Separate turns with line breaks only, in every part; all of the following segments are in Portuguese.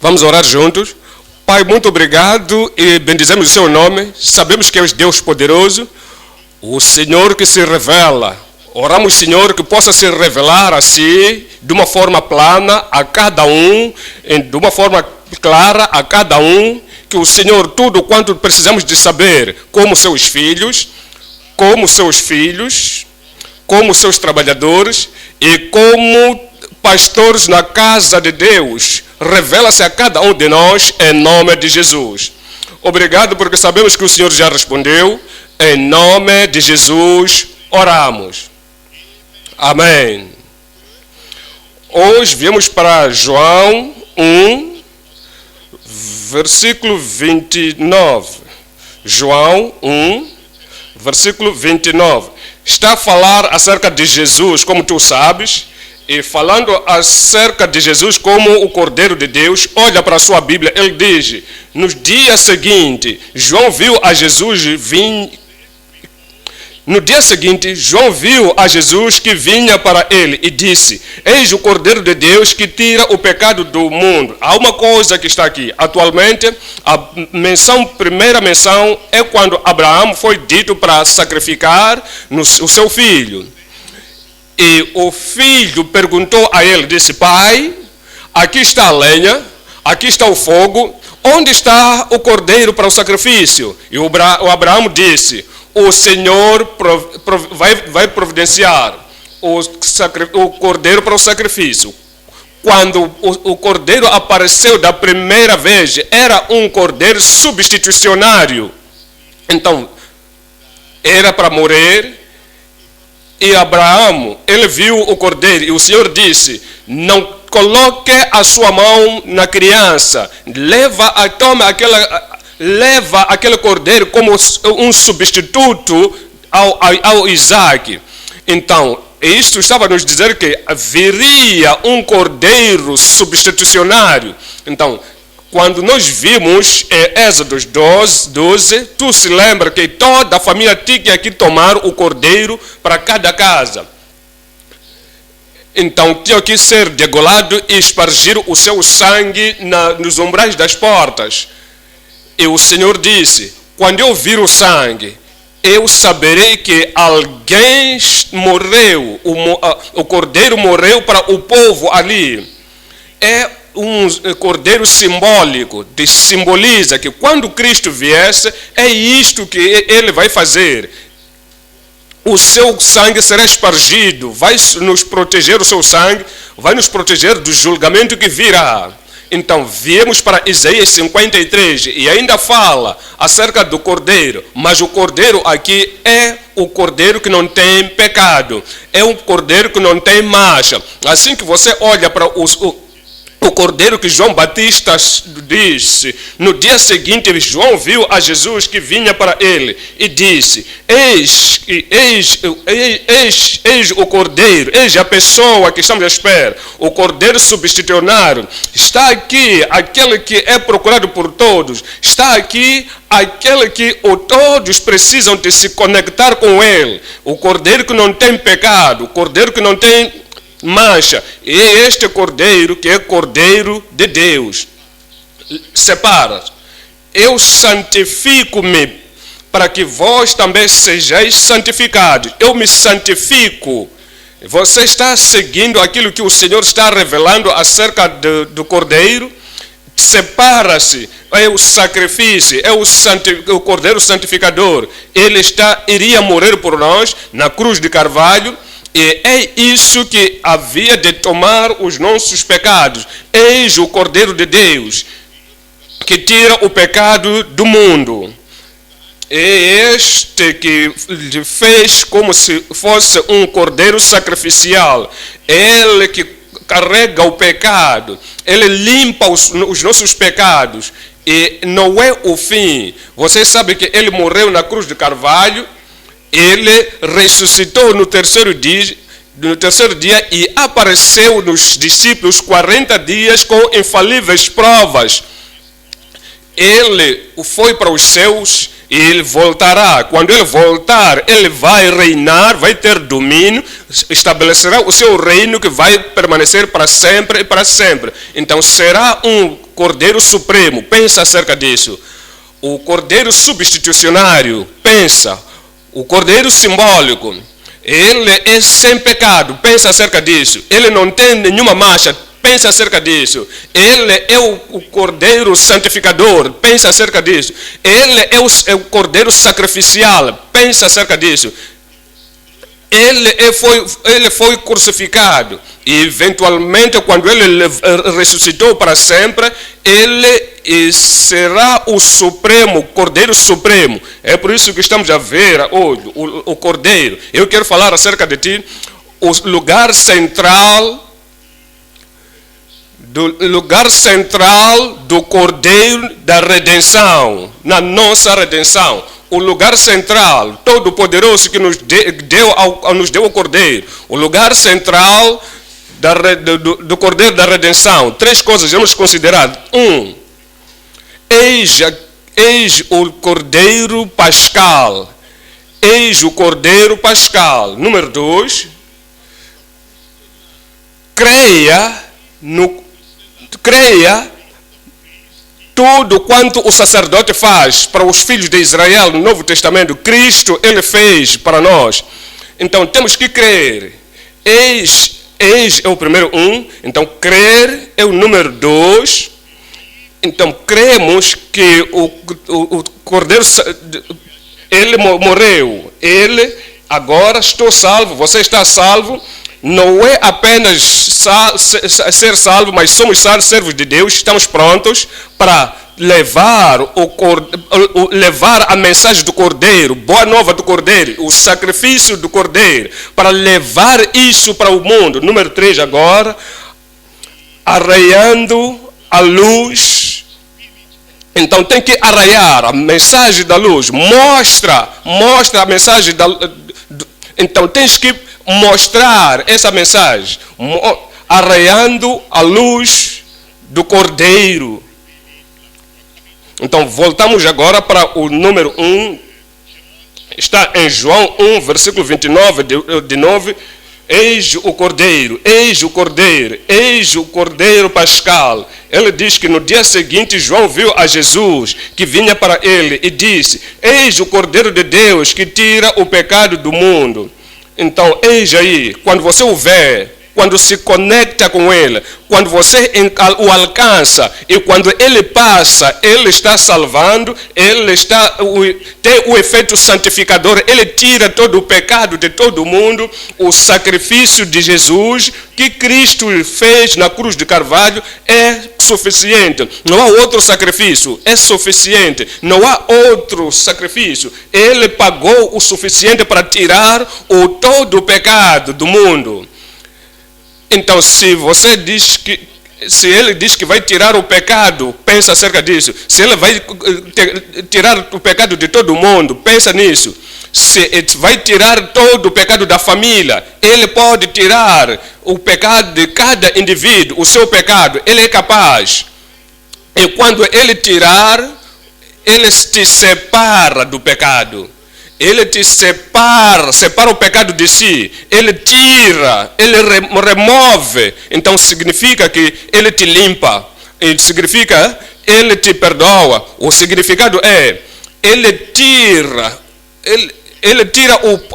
Vamos orar juntos. Pai, muito obrigado e bendizemos o seu nome. Sabemos que és Deus poderoso, o Senhor que se revela. Oramos, Senhor, que possa se revelar assim, de uma forma plana a cada um, de uma forma clara a cada um, que o Senhor, tudo quanto precisamos de saber, como seus filhos, como seus trabalhadores e como pastores na casa de Deus, revela-se a cada um de nós em nome de Jesus. Obrigado porque sabemos que o Senhor já respondeu. Em nome de Jesus oramos. Amém. Hoje viemos para João 1, versículo 29. João 1, versículo 29. Está a falar acerca de Jesus, como tu sabes. E falando acerca de Jesus como o Cordeiro de Deus, olha para a sua Bíblia, ele diz, no dia seguinte, João viu a Jesus que vinha para ele e disse, eis o Cordeiro de Deus que tira o pecado do mundo. Há uma coisa que está aqui. Atualmente, a primeira menção é quando Abraão foi dito para sacrificar o seu filho. E o filho perguntou a ele, disse, pai, aqui está a lenha, aqui está o fogo, onde está o cordeiro para o sacrifício? E o Abraão disse, o Senhor vai providenciar o cordeiro para o sacrifício. Quando o cordeiro apareceu da primeira vez, era um cordeiro substitucionário. Então, era para morrer. E Abraão, ele viu o cordeiro e o Senhor disse, não coloque a sua mão na criança, leva aquele cordeiro como um substituto ao Isaac. Então, isto estava a nos dizer que viria um cordeiro substitucionário. Então, quando nós vimos Êxodo 12, tu se lembra que toda a família tinha que tomar o cordeiro para cada casa. Então tinha que ser degolado e espargir o seu sangue nos umbrais das portas. E o Senhor disse, quando eu vir o sangue, eu saberei que alguém morreu, o cordeiro morreu para o povo ali. É um cordeiro simbólico, simboliza que quando Cristo viesse, é isto que ele vai fazer. O seu sangue será espargido, vai nos proteger, o seu sangue vai nos proteger do julgamento que virá. Então, viemos para Isaías 53 e ainda fala acerca do cordeiro, mas o cordeiro aqui é o cordeiro que não tem pecado, é um cordeiro que não tem mancha. Assim que você olha para o cordeiro que João Batista disse, no dia seguinte João viu a Jesus que vinha para ele e disse, eis o cordeiro, eis a pessoa que estamos à espera, o cordeiro substitucionário, está aqui aquele que é procurado por todos, está aqui aquele que todos precisam de se conectar com ele, o cordeiro que não tem pecado, o cordeiro que não tem mancha, e este cordeiro que é cordeiro de Deus. Separa. Eu santifico-me para que vós também sejais santificados. Eu me santifico. Você está seguindo aquilo que o Senhor está revelando acerca do cordeiro? Separa-se. É o sacrifício, é o cordeiro santificador. Ele iria morrer por nós na cruz de Carvalho. E é isso que havia de tomar os nossos pecados. Eis o Cordeiro de Deus, que tira o pecado do mundo. É este que fez como se fosse um cordeiro sacrificial. Ele que carrega o pecado. Ele limpa os nossos pecados. E não é o fim. Você sabe que ele morreu na cruz de Carvalho. Ele ressuscitou no terceiro dia e apareceu nos discípulos 40 dias com infalíveis provas. Ele foi para os céus e ele voltará. Quando ele voltar, ele vai reinar, vai ter domínio, estabelecerá o seu reino que vai permanecer para sempre e para sempre. Então será um Cordeiro Supremo, pensa acerca disso. O Cordeiro Substitucionário, pensa. O Cordeiro Simbólico, ele é sem pecado, pensa acerca disso. Ele não tem nenhuma mancha, pensa acerca disso. Ele é o Cordeiro Santificador, pensa acerca disso. Ele é o Cordeiro Sacrificial, pensa acerca disso. Ele foi crucificado e eventualmente quando ele ressuscitou para sempre, ele será o Supremo, Cordeiro Supremo. É por isso que estamos a ver hoje o Cordeiro. Eu quero falar acerca de ti, o lugar central do Cordeiro da redenção, na nossa redenção. O lugar central, todo-poderoso que nos deu o Cordeiro. O lugar central do Cordeiro da redenção. 3 coisas vamos considerar. 1. Eis o Cordeiro Pascal. Eis o Cordeiro Pascal. Número 2. Creia tudo quanto o sacerdote faz para os filhos de Israel no Novo Testamento, Cristo, ele fez para nós. Então, temos que crer. Eis é o primeiro 1. Então, crer é o número 2. Então, cremos que o Cordeiro, ele morreu. Ele, agora estou salvo, você está salvo. Não é apenas ser salvo, mas somos servos de Deus, estamos prontos para levar a mensagem do Cordeiro, boa nova do Cordeiro, o sacrifício do Cordeiro, para levar isso para o mundo. Número 3 agora, arraiando a luz. Então tem que arraiar a mensagem da luz, mostra a mensagem da luz. Então tens que mostrar essa mensagem, arraiando a luz do Cordeiro. Então voltamos agora para o número 1, está em João 1, versículo 29, de 9. Eis o Cordeiro, eis o Cordeiro, eis o Cordeiro Pascal. Ele diz que no dia seguinte João viu a Jesus que vinha para ele e disse: eis o Cordeiro de Deus que tira o pecado do mundo. Então, eis aí, quando você o vê, quando se conecta com ele, quando você o alcança e quando ele passa, ele está salvando, tem o efeito santificador, ele tira todo o pecado de todo mundo. O sacrifício de Jesus que Cristo fez na cruz de Carvalho é suficiente. Não há outro sacrifício, é suficiente. Não há outro sacrifício. Ele pagou o suficiente para tirar todo o pecado do mundo. Então, se ele diz que vai tirar o pecado, pensa acerca disso. Se ele vai tirar o pecado de todo mundo, pensa nisso. Se ele vai tirar todo o pecado da família, ele pode tirar o pecado de cada indivíduo, o seu pecado, ele é capaz. E quando ele tirar, ele te separa do pecado. Ele te separa o pecado de si. Ele tira, ele remove. Então significa que ele te limpa. E significa ele te perdoa. O significado é ele tira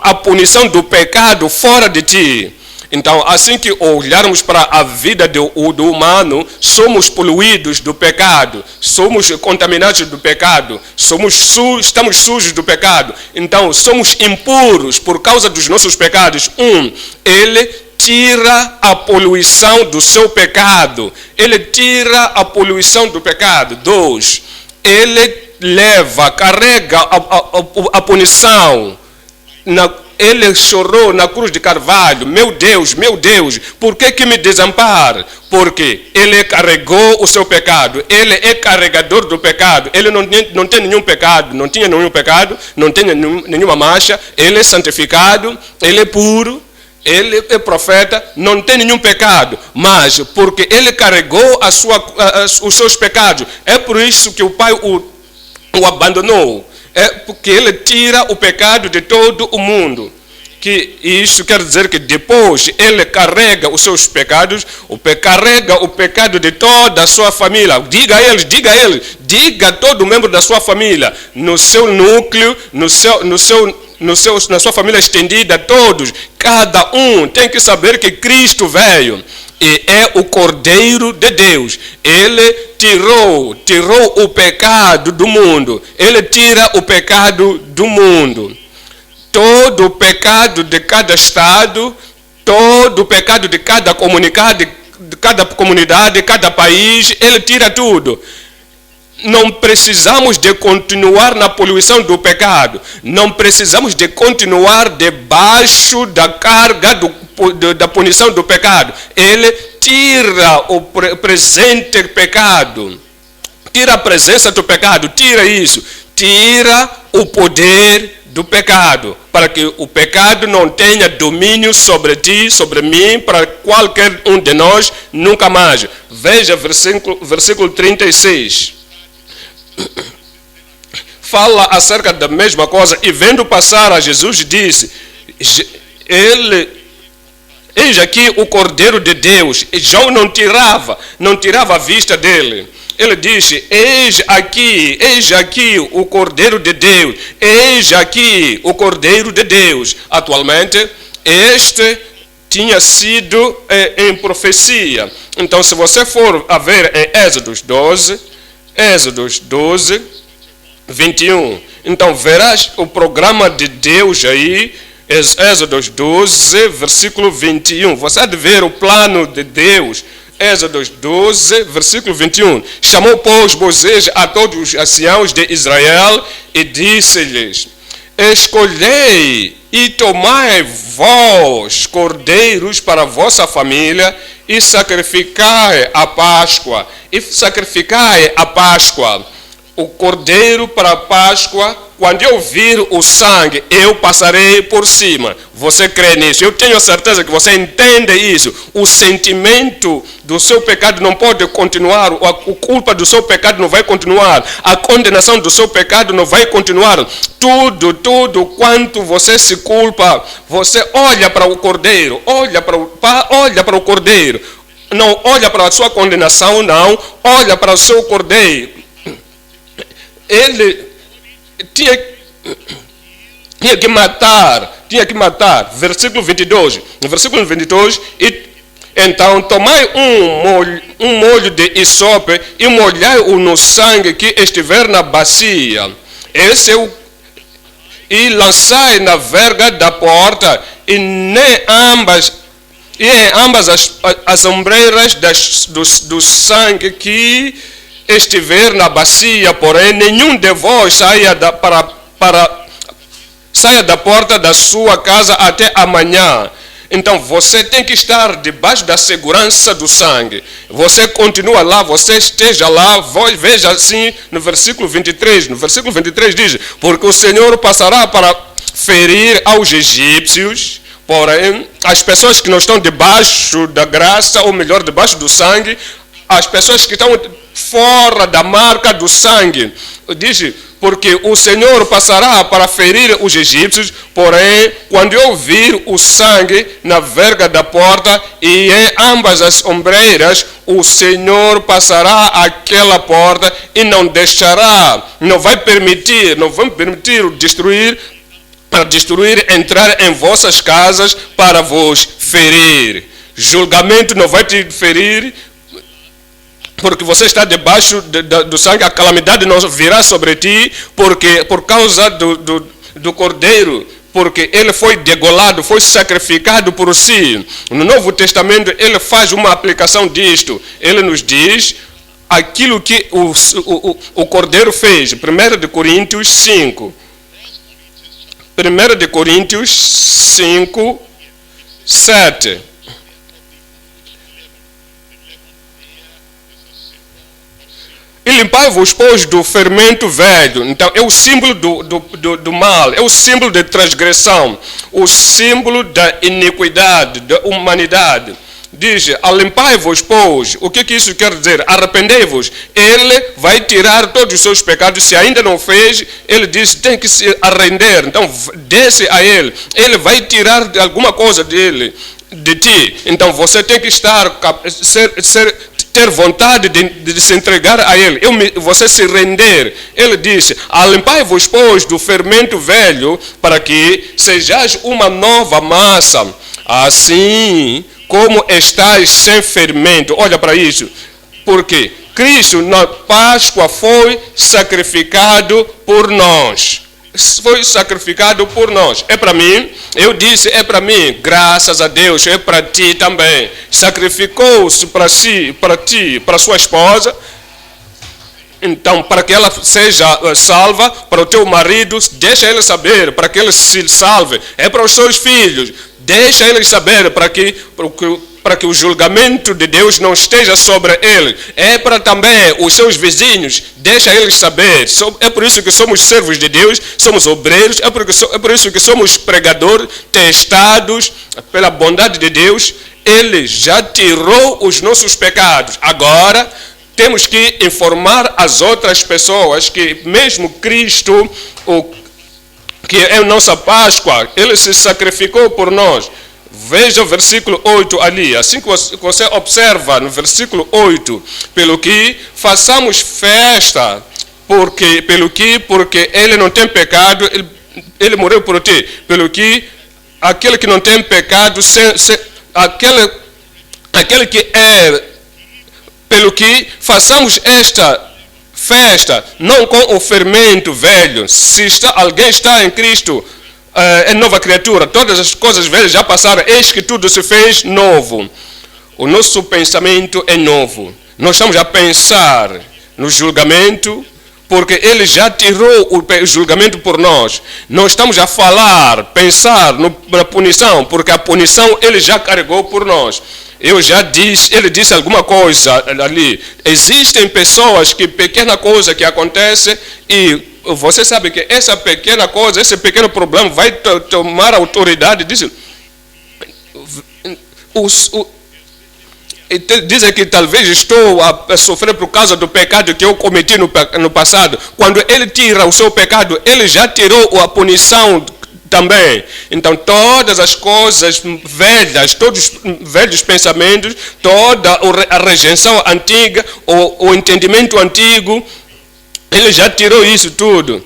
a punição do pecado fora de ti. Então, assim que olharmos para a vida do humano, somos poluídos do pecado, somos contaminados do pecado, estamos sujos do pecado. Então, somos impuros por causa dos nossos pecados. Ele tira a poluição do seu pecado. Ele tira a poluição do pecado. 2, ele carrega a punição. Ele chorou na cruz de Carvalho: meu Deus, por que me desampara? Porque ele carregou o seu pecado. Ele é carregador do pecado. Ele não tem nenhum pecado, não tinha nenhum pecado, não tem nenhuma mancha. Ele é santificado, ele é puro, ele é profeta, não tem nenhum pecado. Mas porque ele carregou os seus pecados, é por isso que o Pai o abandonou. É porque ele tira o pecado de todo o mundo. que isso quer dizer que depois ele carrega os seus pecados, carrega o pecado de toda a sua família. Diga a eles, diga a todo membro da sua família, no seu núcleo, na sua família estendida, todos, cada um tem que saber que Cristo veio e é o Cordeiro de Deus. Ele tirou o pecado do mundo. Ele tira o pecado do mundo. Todo o pecado de cada estado, todo o pecado de cada comunidade, cada país, ele tira tudo. Não precisamos de continuar na poluição do pecado. Não precisamos de continuar debaixo da carga da punição do pecado. Ele tira o presente pecado. Tira a presença do pecado. Tira isso. Tira o poder do pecado. Para que o pecado não tenha domínio sobre ti, sobre mim, para qualquer um de nós, nunca mais. Veja versículo 36. Fala acerca da mesma coisa, e vendo passar a Jesus disse, eis aqui o Cordeiro de Deus. E João não tirava a vista dele. Ele disse, eis aqui o Cordeiro de Deus, eis aqui o Cordeiro de Deus. Atualmente, este tinha sido em profecia. Então, se você for a ver em Êxodos 12, 21. Então, verás o programa de Deus aí, Êxodos 12, versículo 21. Você há de ver o plano de Deus. Êxodos 12, versículo 21. Chamou, pois, Moisés a todos os anciãos de Israel e disse-lhes, escolhei e tomai vós cordeiros para a vossa família e sacrificai a Páscoa. O cordeiro para a Páscoa, quando eu vir o sangue, eu passarei por cima. Você crê nisso? Eu tenho certeza que você entende isso. O sentimento do seu pecado não pode continuar. A culpa do seu pecado não vai continuar. A condenação do seu pecado não vai continuar. Tudo quanto você se culpa, você olha para o cordeiro. Olha para o cordeiro. Não olha para a sua condenação, não. Olha para o seu cordeiro. Ele tinha que matar. Versículo 22. No versículo 22, então tomai um molho de hisope e molhai-o no sangue que estiver na bacia. E lançai na verga da porta, e em ambas as ombreiras do sangue que estiver na bacia, porém nenhum de vós saia da porta da sua casa até amanhã. Então você tem que estar debaixo da segurança do sangue. Você continua lá, você esteja lá. Veja assim no versículo 23. No versículo 23 diz, porque o Senhor passará para ferir aos egípcios. Porém, as pessoas que não estão debaixo da graça, ou melhor, debaixo do sangue, as pessoas que estão fora da marca do sangue, diz, porque o Senhor passará para ferir os egípcios, porém, quando eu vir o sangue na verga da porta e em ambas as ombreiras, o Senhor passará aquela porta e não vai permitir entrar em vossas casas para vos ferir. Julgamento não vai te ferir, porque você está debaixo do sangue, a calamidade não virá sobre ti, porque por causa do cordeiro, porque ele foi degolado, foi sacrificado por si. No Novo Testamento ele faz uma aplicação disto. Ele nos diz aquilo que o cordeiro fez. 1 Coríntios 5. 1 Coríntios 5, 7. E limpai-vos, pois, do fermento velho. Então, é o símbolo do mal, é o símbolo da transgressão, o símbolo da iniquidade, da humanidade. diz, alimpai-vos, pois. O que isso quer dizer? Arrependei-vos. Ele vai tirar todos os seus pecados. Se ainda não fez, ele diz, tem que se arrender. Então, desce a ele. Ele vai tirar alguma coisa dele, de ti. Então, você tem que ter vontade de se entregar a ele. Você se render. Ele disse, alimpai-vos, pois, do fermento velho, para que sejais uma nova massa. Assim como estáis sem fermento. Olha para isso. Porque Cristo na Páscoa foi sacrificado por nós. Foi sacrificado por nós. É para mim? Eu disse, é para mim. Graças a Deus, é para ti também. Sacrificou-se para si, para ti, para sua esposa. Então, para que ela seja salva, para o teu marido, deixa ele saber, para que ele se salve. É para os seus filhos. Deixa eles saber para que o julgamento de Deus não esteja sobre ele. É para também os seus vizinhos. Deixa eles saber. É por isso que somos servos de Deus, somos obreiros. É por isso que somos pregadores, testados pela bondade de Deus. Ele já tirou os nossos pecados. Agora, temos que informar as outras pessoas que mesmo Cristo, que é a nossa Páscoa, ele se sacrificou por nós. Veja o versículo 8 ali. Assim que você observa no versículo 8, pelo que façamos festa, porque ele não tem pecado, ele morreu por ti. Pelo que aquele que não tem pecado, aquele que é, pelo que façamos esta festa, não com o fermento velho. Se alguém está em Cristo, é nova criatura. Todas as coisas velhas já passaram, eis que tudo se fez novo. O nosso pensamento é novo. Nós estamos a pensar no julgamento, porque ele já tirou o julgamento por nós. Nós estamos a pensar na punição, porque a punição ele já carregou por nós. Ele disse alguma coisa ali. Existem pessoas que pequena coisa que acontece e você sabe que essa pequena coisa, esse pequeno problema vai tomar autoridade. Dizem que talvez estou a sofrer por causa do pecado que eu cometi no passado. Quando ele tira o seu pecado, ele já tirou a punição também. Então todas as coisas velhas, todos os velhos pensamentos, toda a rejeição antiga, o entendimento antigo, ele já tirou isso tudo.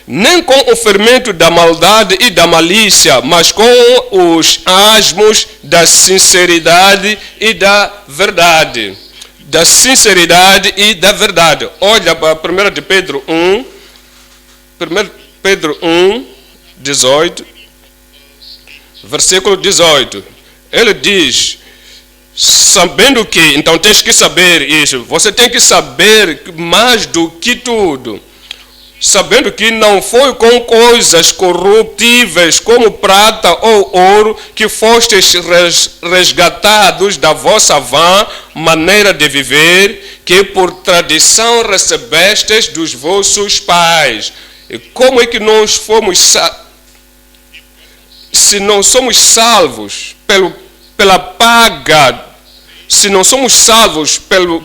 Nem com o fermento da maldade e da malícia, mas com os asmos da sinceridade e da verdade. Da sinceridade e da verdade. Olha para 1 de Pedro 1, 1 Pedro 1, 18, versículo 18. Ele diz, sabendo que, então tens que saber isso, você tem que saber mais do que tudo. Sabendo que não foi com coisas corruptíveis como prata ou ouro que fostes resgatados da vossa vã maneira de viver, que por tradição recebestes dos vossos pais. E como é que nós fomos se não somos salvos pela paga, se não somos salvos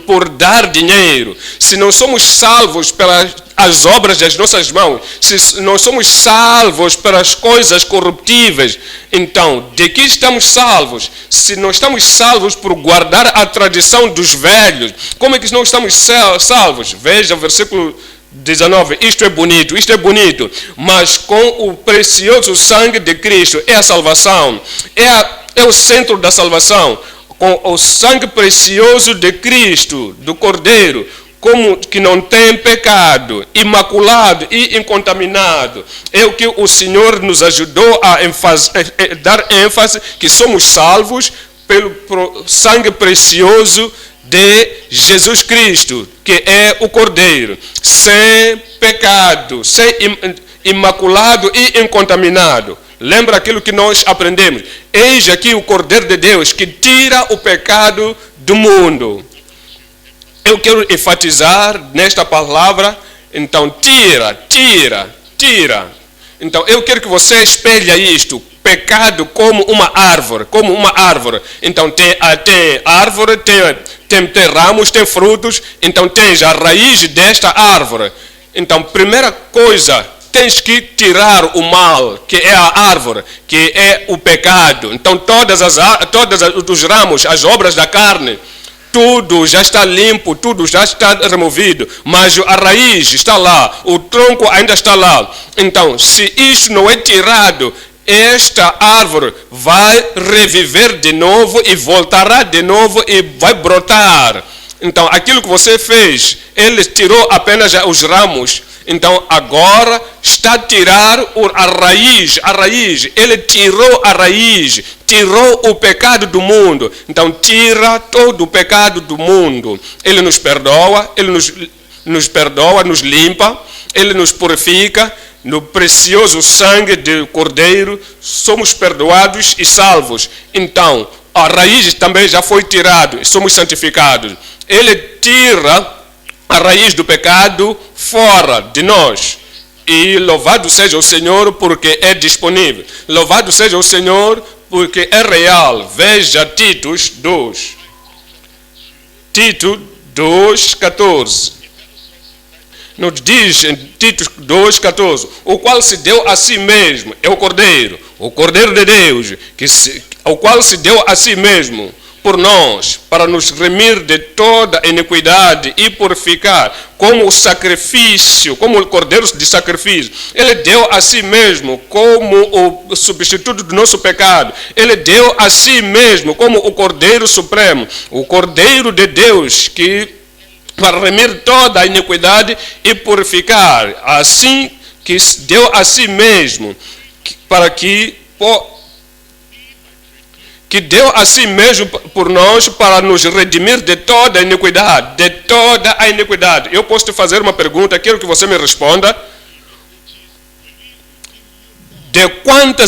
por dar dinheiro, se não somos salvos pelas as obras das nossas mãos, se não somos salvos pelas coisas corruptíveis, então, de que estamos salvos? Se não estamos salvos por guardar a tradição dos velhos, como é que não estamos salvos? Veja o versículo 19, isto é bonito, mas com o precioso sangue de Cristo é a salvação, é o centro da salvação, com o sangue precioso de Cristo, do Cordeiro, como que não tem pecado, imaculado e incontaminado. É o que o Senhor nos ajudou a dar ênfase, que somos salvos pelo sangue precioso de Jesus Cristo, que é o Cordeiro, sem pecado, imaculado e incontaminado. Lembra aquilo que nós aprendemos? Eis aqui o Cordeiro de Deus que tira o pecado do mundo. Eu quero enfatizar nesta palavra, então tira. Então eu quero que você espelhe isto. pecado como uma árvore, Então tem árvore, tem ramos, tem frutos, então tens a raiz desta árvore. Então, primeira coisa, tens que tirar o mal, que é a árvore, que é o pecado. Então, todos os ramos, as obras da carne, tudo já está limpo, tudo já está removido, mas a raiz está lá, o tronco ainda está lá. Então, se isto não é tirado, esta árvore vai reviver de novo e voltará de novo e vai brotar. Então, aquilo que você fez, ele tirou apenas os ramos. Então, agora está a tirar a raiz. Ele tirou a raiz, tirou o pecado do mundo. Então, tira todo o pecado do mundo. Ele nos perdoa, ele nos perdoa, nos limpa, ele nos purifica. No precioso sangue do Cordeiro, somos perdoados e salvos. Então, a raiz também já foi tirada, somos santificados. Ele tira a raiz do pecado fora de nós. E louvado seja o Senhor porque é disponível. Louvado seja o Senhor porque é real. Veja Tito 2. Tito 2,14. Nos diz em Tito 2,14, o qual se deu a si mesmo, é o Cordeiro de Deus, o qual se deu a si mesmo por nós, para nos remir de toda iniquidade e purificar, como o sacrifício, como o Cordeiro de sacrifício. Ele deu a si mesmo como o substituto do nosso pecado. Ele deu a si mesmo como o Cordeiro Supremo, o Cordeiro de Deus, que para remir toda a iniquidade e purificar, assim que deu a si mesmo, para que deu a si mesmo por nós, para nos redimir de toda a iniquidade, Eu posso te fazer uma pergunta, quero que você me responda. De quanta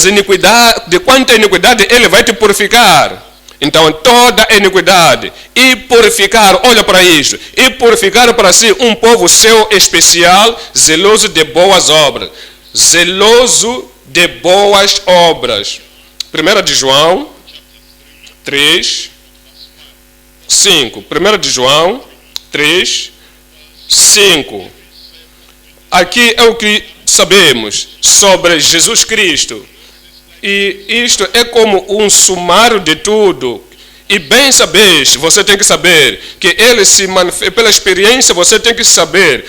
iniquidade ele vai te purificar? Então, toda iniquidade e purificar, olha para isso, e purificar para si um povo seu especial, zeloso de boas obras. Zeloso de boas obras. 1 de João 3, 5. 1 de João 3, 5. Aqui é o que sabemos sobre Jesus Cristo. E isto é como um sumário de tudo. E bem sabes, você tem que saber que ele se manifesta pela experiência, você tem que saber.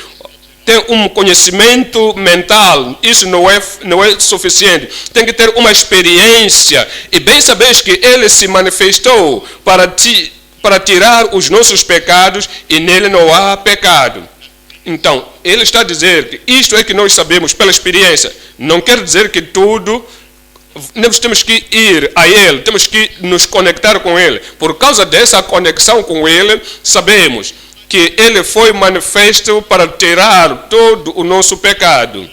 Tem um conhecimento mental, isso não é suficiente. Tem que ter uma experiência. E bem sabes que ele se manifestou para tirar os nossos pecados e nele não há pecado. Então, ele está a dizer que isto é que nós sabemos pela experiência. Não quer dizer que tudo. Nós temos que ir a Ele, temos que nos conectar com Ele. Por causa dessa conexão com Ele, sabemos que Ele foi manifesto para tirar todo o nosso pecado.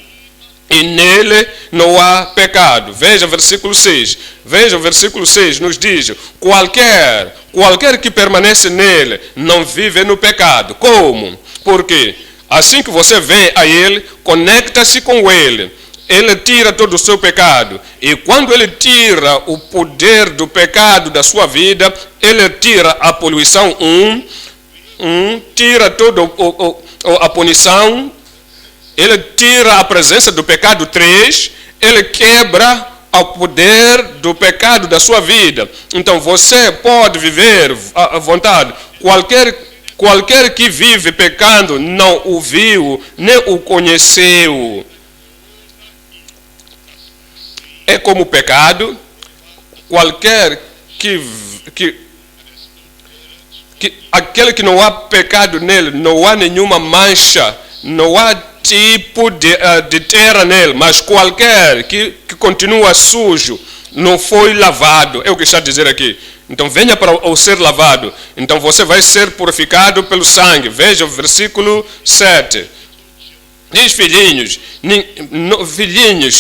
E nele não há pecado. Veja o versículo 6. Veja o versículo 6, nos diz: qualquer que permanece nele não vive no pecado. Como? Porque assim que você vem a Ele, conecta-se com Ele. Ele tira todo o seu pecado. E quando ele tira o poder do pecado da sua vida, ele tira a poluição, tira toda a punição, ele tira a presença do pecado, 3, ele quebra o poder do pecado da sua vida. Então você pode viver à vontade. Qualquer que vive pecando não o viu, nem o conheceu. É como pecado, qualquer aquele que não há pecado nele, não há nenhuma mancha, não há tipo de terra nele, mas qualquer que continua sujo, não foi lavado, é o que está a dizer aqui. Então venha para o ser lavado, então você vai ser purificado pelo sangue. Veja o versículo 7. Diz filhinhos,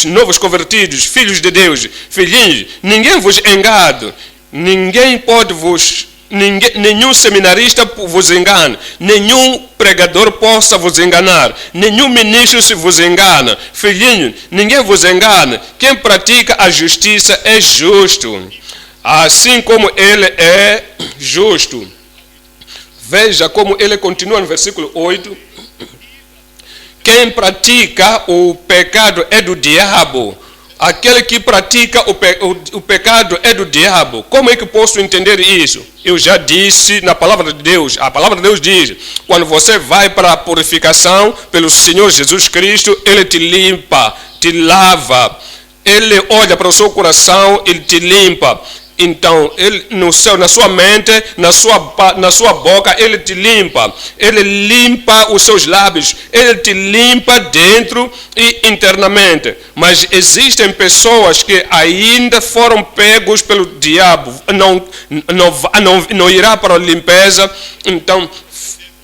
novos convertidos, filhos de Deus, filhinhos, ninguém vos engane, ninguém pode vos nenhum seminarista vos engane, nenhum pregador possa vos enganar, nenhum ministro se vos engana. Filhinho, ninguém vos engana. Quem pratica a justiça é justo, assim como ele é justo. Veja como ele continua no versículo 8. Quem pratica o pecado é do diabo. Aquele que pratica o pecado é do diabo. Como é que posso entender isso? Eu já disse na palavra de Deus. A palavra de Deus diz: quando você vai para a purificação pelo Senhor Jesus Cristo, Ele te limpa, te lava. Ele olha para o seu coração, Ele te limpa. Então, ele, na sua mente, na sua boca, Ele te limpa. Ele limpa os seus lábios. Ele te limpa dentro e internamente. Mas existem pessoas que ainda foram pegos pelo diabo. Não irá para a limpeza. Então,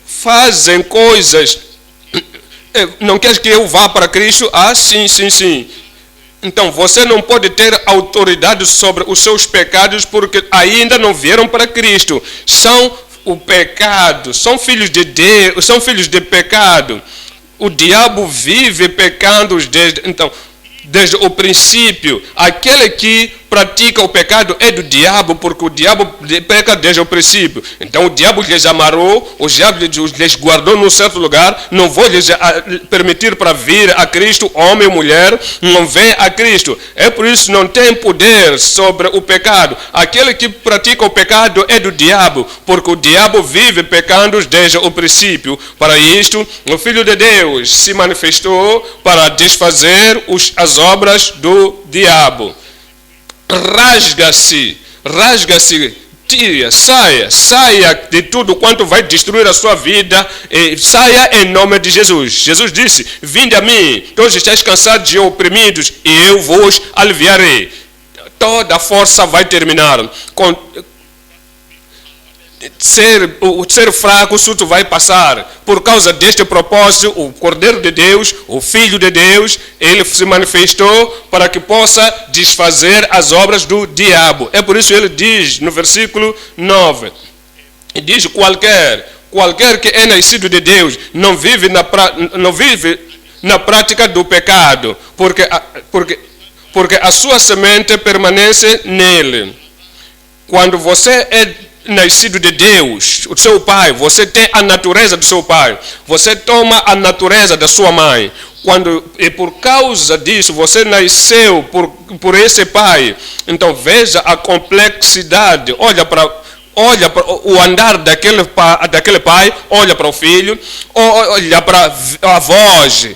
fazem coisas. Não queres que eu vá para Cristo? Ah, sim, sim, sim. Então, você não pode ter autoridade sobre os seus pecados porque ainda não vieram para Cristo. São o pecado, são filhos de Deus, são filhos de pecado. O diabo vive pecando desde o princípio. Aquele que pratica o pecado é do diabo, porque o diabo peca desde o princípio. Então o diabo lhes amarrou, o diabo lhes guardou num certo lugar, não vou lhes permitir para vir a Cristo, homem ou mulher, não vem a Cristo. É por isso que não tem poder sobre o pecado. Aquele que pratica o pecado é do diabo, porque o diabo vive pecando desde o princípio. Para isto, o Filho de Deus se manifestou para desfazer as obras do diabo. Rasga-se, tira, saia de tudo quanto vai destruir a sua vida, saia em nome de Jesus. Jesus disse: vinde a mim, todos estáis cansados e oprimidos, e eu vos aliviarei. Toda a força vai terminar. Ser fraco, tudo vai passar. Por causa deste propósito, o Cordeiro de Deus, o Filho de Deus, ele se manifestou para que possa desfazer as obras do diabo. É por isso que ele diz no versículo 9, diz: qualquer que é nascido de Deus não vive na prática do pecado, porque a sua semente permanece nele. Quando você é nascido de Deus, o seu pai, você tem a natureza do seu pai, você toma a natureza da sua mãe. E por causa disso você nasceu por esse pai. Então veja a complexidade. Olha para o andar daquele pai, olha para o filho, olha para a voz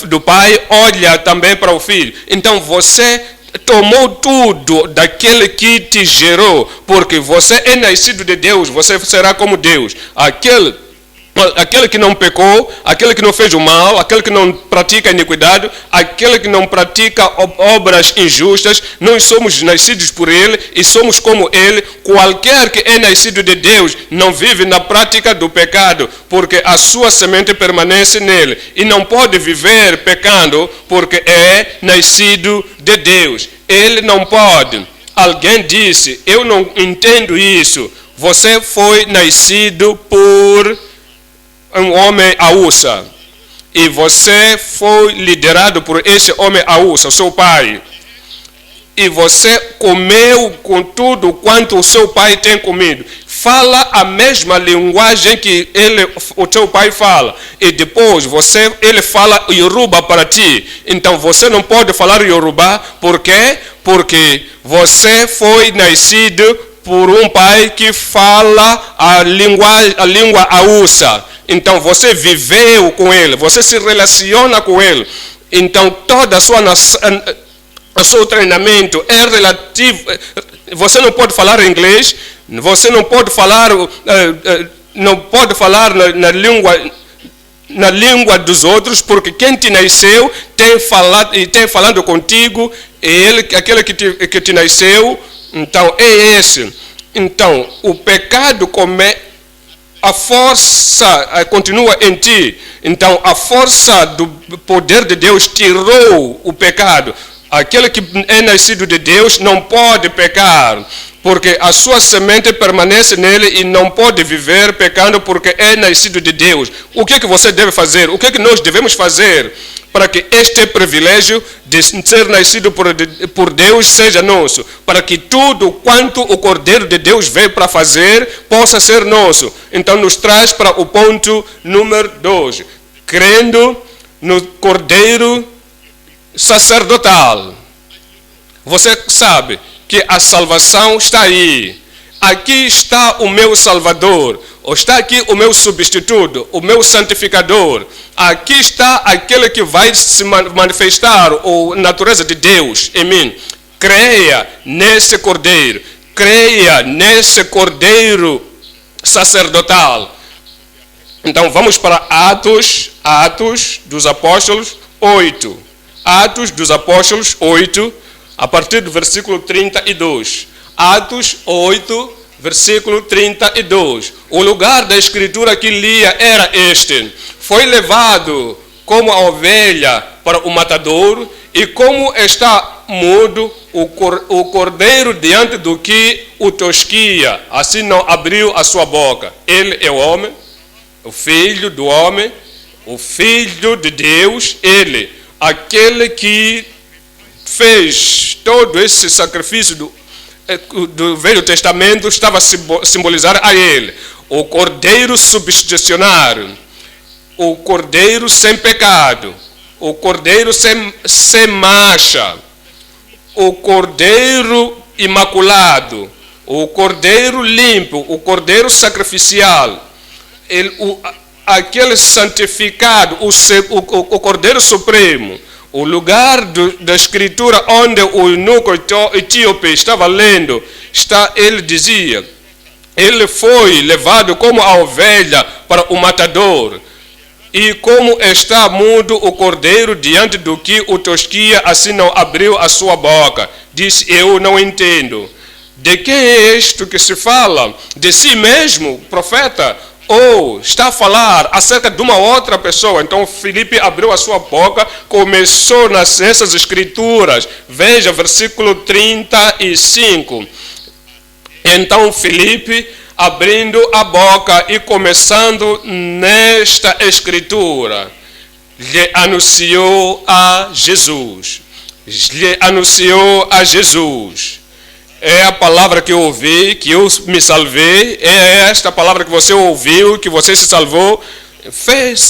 do pai, olha também para o filho. Então você tomou tudo daquele que te gerou, porque você é nascido de Deus, você será como Deus. Aquele que não pecou, aquele que não fez o mal, aquele que não pratica a iniquidade, aquele que não pratica obras injustas, nós somos nascidos por ele e somos como ele. Qualquer que é nascido de Deus não vive na prática do pecado, porque a sua semente permanece nele, e não pode viver pecando porque é nascido de Deus. Ele não pode. Alguém disse: eu não entendo isso. Você foi nascido por um homem aúça, e você foi liderado por esse homem aúça, seu pai, e você comeu com tudo quanto o seu pai tem comido. Fala a mesma linguagem que o teu pai fala, e depois ele fala Yoruba para ti. Então você não pode falar Yoruba. Por quê? Porque você foi nascido por um pai que fala a língua aúça. Então você viveu com ele, você se relaciona com ele. Então todo o seu treinamento é relativo. Você não pode falar inglês, você não pode falar na língua dos outros, porque quem te nasceu tem falado contigo, aquele que te nasceu. Então é esse. Então o pecado a força continua em ti. Então a força do poder de Deus tirou o pecado. Aquele que é nascido de Deus não pode pecar. porque a sua semente permanece nele e não pode viver pecando porque é nascido de Deus. O que você deve fazer? O que nós devemos fazer para que este privilégio de ser nascido por Deus seja nosso? Para que tudo quanto o Cordeiro de Deus veio para fazer possa ser nosso. Então nos traz para o ponto número 2. Crendo no Cordeiro sacerdotal. Você sabe que a salvação está aí. Aqui está o meu Salvador. Está aqui o meu substituto, o meu santificador. Aqui está aquele que vai se manifestar a natureza de Deus em mim. Creia nesse Cordeiro. Creia nesse Cordeiro sacerdotal. Então vamos para Atos dos Apóstolos 8. Atos dos Apóstolos 8. A partir do versículo 32. Atos 8, versículo 32. O lugar da escritura que lia era este. Foi levado como a ovelha para o matadouro, e como está mudo o cordeiro diante do que o tosquia, assim não abriu a sua boca. Ele é o homem, o filho do homem, o filho de Deus, ele, aquele que fez todo esse sacrifício do Velho Testamento, estava a simbolizar a ele, o Cordeiro substitucionário, o Cordeiro sem pecado, o Cordeiro sem mancha, o Cordeiro imaculado, o Cordeiro limpo, o Cordeiro sacrificial, aquele santificado, o Cordeiro Supremo. O lugar da escritura onde o eunuco etíope estava lendo, ele dizia, ele foi levado como a ovelha para o matador, e como está mudo o cordeiro diante do que o tosquia, assim não abriu a sua boca. Disse, eu não entendo. De quem é isto que se fala? De si mesmo, profeta? Ou está a falar acerca de uma outra pessoa? Então Filipe abriu a sua boca, começou nessas escrituras. Veja, versículo 35. Então Filipe, abrindo a boca e começando nesta escritura, lhe anunciou a Jesus. Lhe anunciou a Jesus. É a palavra que eu ouvi, que eu me salvei. É esta palavra que você ouviu, que você se salvou.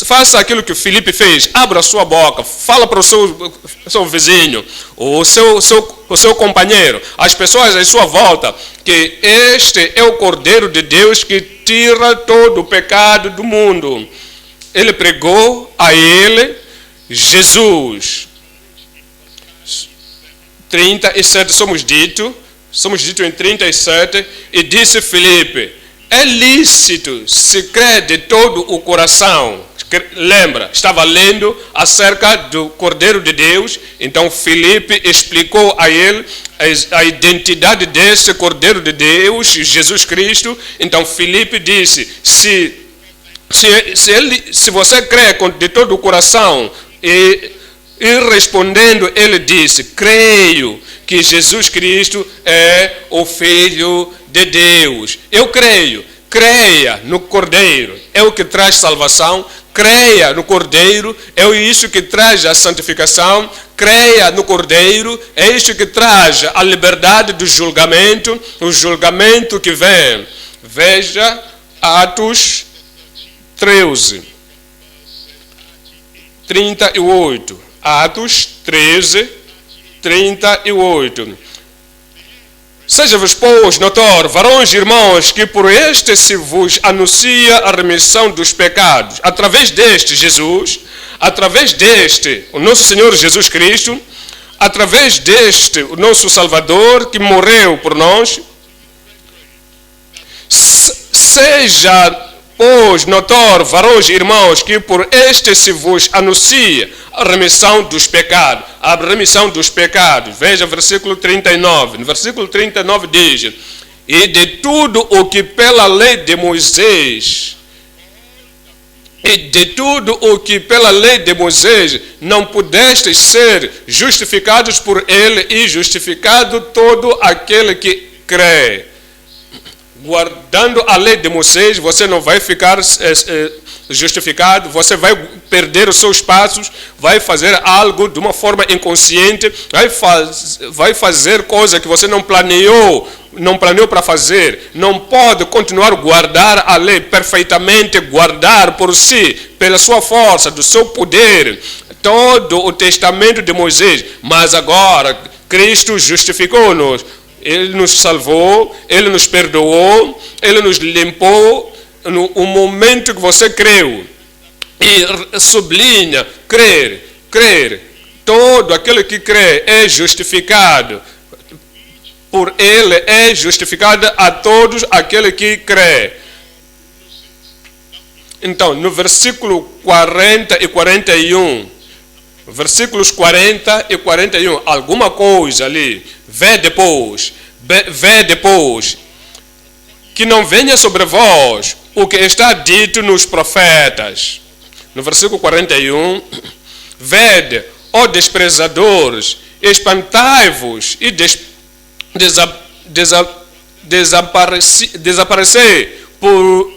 Faça aquilo que o Filipe fez. Abra a sua boca. Fala para o seu vizinho, o seu companheiro, as pessoas à sua volta, que este é o Cordeiro de Deus que tira todo o pecado do mundo. Ele pregou a ele, Jesus. 37, somos dito em 37, e disse Filipe, é lícito se crer de todo o coração. Lembra, estava lendo acerca do Cordeiro de Deus, então Filipe explicou a ele a identidade desse Cordeiro de Deus, Jesus Cristo. Então Filipe disse, se você crê de todo o coração, e respondendo ele disse, creio que Jesus Cristo é o Filho de Deus. Eu creio. Creia no Cordeiro, é o que traz salvação. Creia no Cordeiro, é isso que traz a santificação. Creia no Cordeiro, é isso que traz a liberdade do julgamento, o julgamento que vem. Veja Atos 13, 38. Atos 13, 38. Seja-vos, pois, notório, varões e irmãos, que por este se vos anuncia a remissão dos pecados, através deste Jesus, através deste, o nosso Senhor Jesus Cristo, através deste, o nosso Salvador, que morreu por nós. Seja, pois, notório, varões e irmãos, que por este se vos anuncia a remissão dos pecados. A remissão dos pecados. Veja versículo 39. No versículo 39 diz, e de tudo o que pela lei de Moisés, não pudestes ser justificados por ele, e justificado todo aquele que crê. Guardando a lei de Moisés, você não vai ficar justificado, você vai perder os seus passos, vai fazer algo de uma forma inconsciente, vai fazer coisa que você não planeou para fazer. Não pode continuar a guardar a lei perfeitamente, guardar por si, pela sua força, do seu poder, todo o testamento de Moisés. Mas agora, Cristo justificou-nos. Ele nos salvou, Ele nos perdoou, Ele nos limpou no momento que você creu. E sublinha, crer. Todo aquele que crê é justificado. Por Ele é justificado a todos aquele que crê. Então, no versículo 40 e 41, versículos 40 e 41, alguma coisa ali. Vê depois, que não venha sobre vós o que está dito nos profetas. No versículo 41, vede, ó desprezadores, espantai-vos e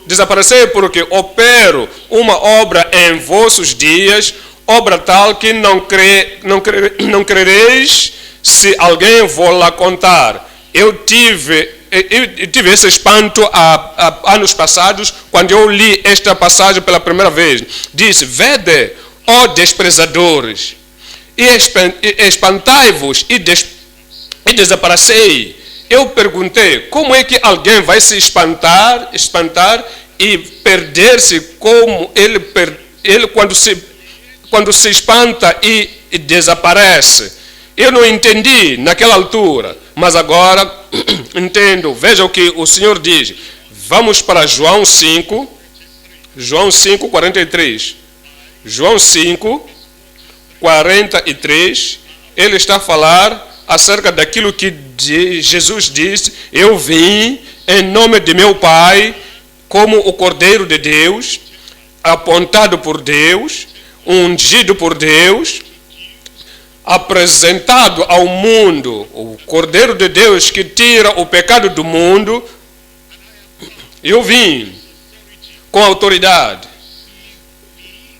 desaparecer, porque opero uma obra em vossos dias, obra tal que não crereis se alguém vou lá contar. Eu tive esse espanto há anos passados, quando eu li esta passagem pela primeira vez. Disse, vede, ó desprezadores, e espantai-vos e desaparecei. Eu perguntei, como é que alguém vai se espantar e perder-se como ele quando se espanta e desaparece? Eu não entendi naquela altura, mas agora entendo. Veja o que o Senhor diz. Vamos para João 5, 43. João 5, 43, ele está a falar acerca daquilo que Jesus disse: eu vim em nome de meu Pai, como o Cordeiro de Deus, apontado por Deus, ungido por Deus, apresentado ao mundo, o Cordeiro de Deus que tira o pecado do mundo. Eu vim com autoridade.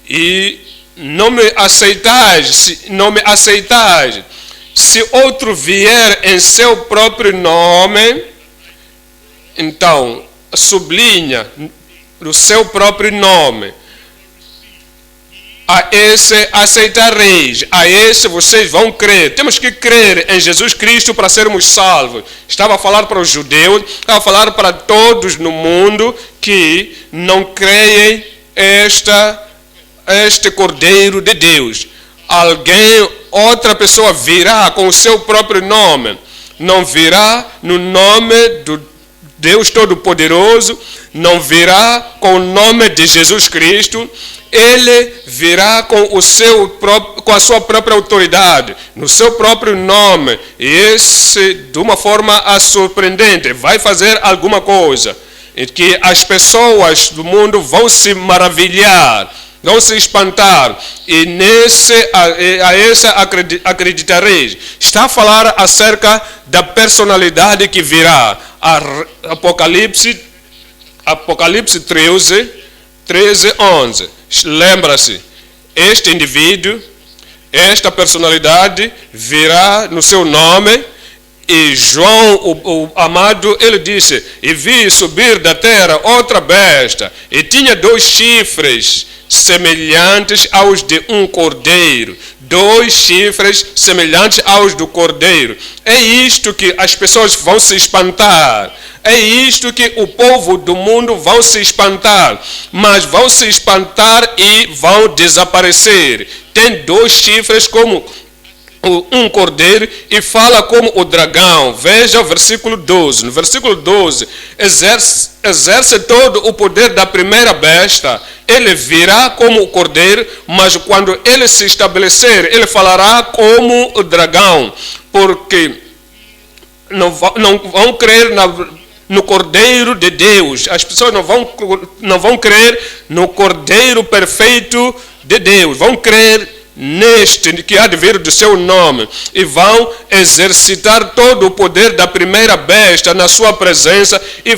E não me aceitais, se outro vier em seu próprio nome, então sublinha no seu próprio nome. A esse aceitareis, a esse vocês vão crer. Temos que crer em Jesus Cristo para sermos salvos. Estava a falar para os judeus, estava a falar para todos no mundo que não creem este Cordeiro de Deus. Outra pessoa virá com o seu próprio nome. Não virá no nome do Deus Todo-Poderoso, não virá com o nome de Jesus Cristo. Ele virá com a sua própria autoridade, no seu próprio nome, e esse, de uma forma surpreendente, vai fazer alguma coisa que as pessoas do mundo vão se maravilhar, vão se espantar, e a esse acreditareis. Está a falar acerca da personalidade que virá. Apocalipse 13, 11. Lembra-se, este indivíduo, esta personalidade virá no seu nome. E João, o amado, ele disse: e vi subir da terra outra besta, e tinha 2 chifres semelhantes aos de um cordeiro. 2 chifres semelhantes aos do cordeiro. É isto que as pessoas vão se espantar. É isto que o povo do mundo vão se espantar. Mas vão se espantar e vão desaparecer. Tem 2 chifres como um cordeiro e fala como o dragão. Veja o versículo 12. No versículo 12, exerce todo o poder da primeira besta. Ele virá como o cordeiro, mas quando ele se estabelecer, ele falará como o dragão, porque não vão crer no Cordeiro de Deus. As pessoas não vão crer no Cordeiro perfeito de Deus. Vão crer neste que há de vir do seu nome, e vão exercitar todo o poder da primeira besta na sua presença, e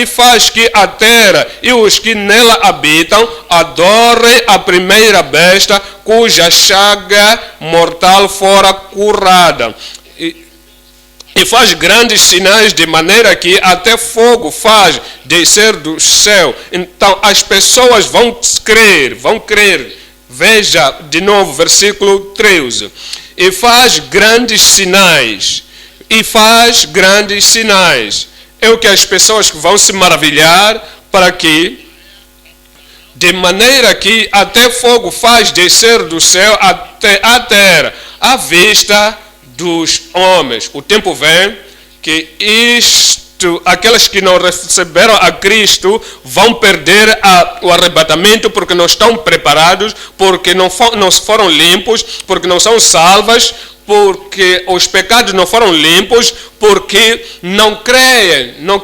faz que a terra e os que nela habitam adorem a primeira besta, cuja chaga mortal fora curada. E faz grandes sinais, de maneira que até fogo faz descer do céu. Então as pessoas vão crer. Veja de novo versículo 13. E faz grandes sinais. É o que as pessoas vão se maravilhar, para que, de maneira que até fogo faz descer do céu até a terra, à vista dos homens. O tempo vem que aqueles que não receberam a Cristo vão perder o arrebatamento, porque não estão preparados, porque não foram limpos, porque não são salvas, porque os pecados não foram limpos, porque não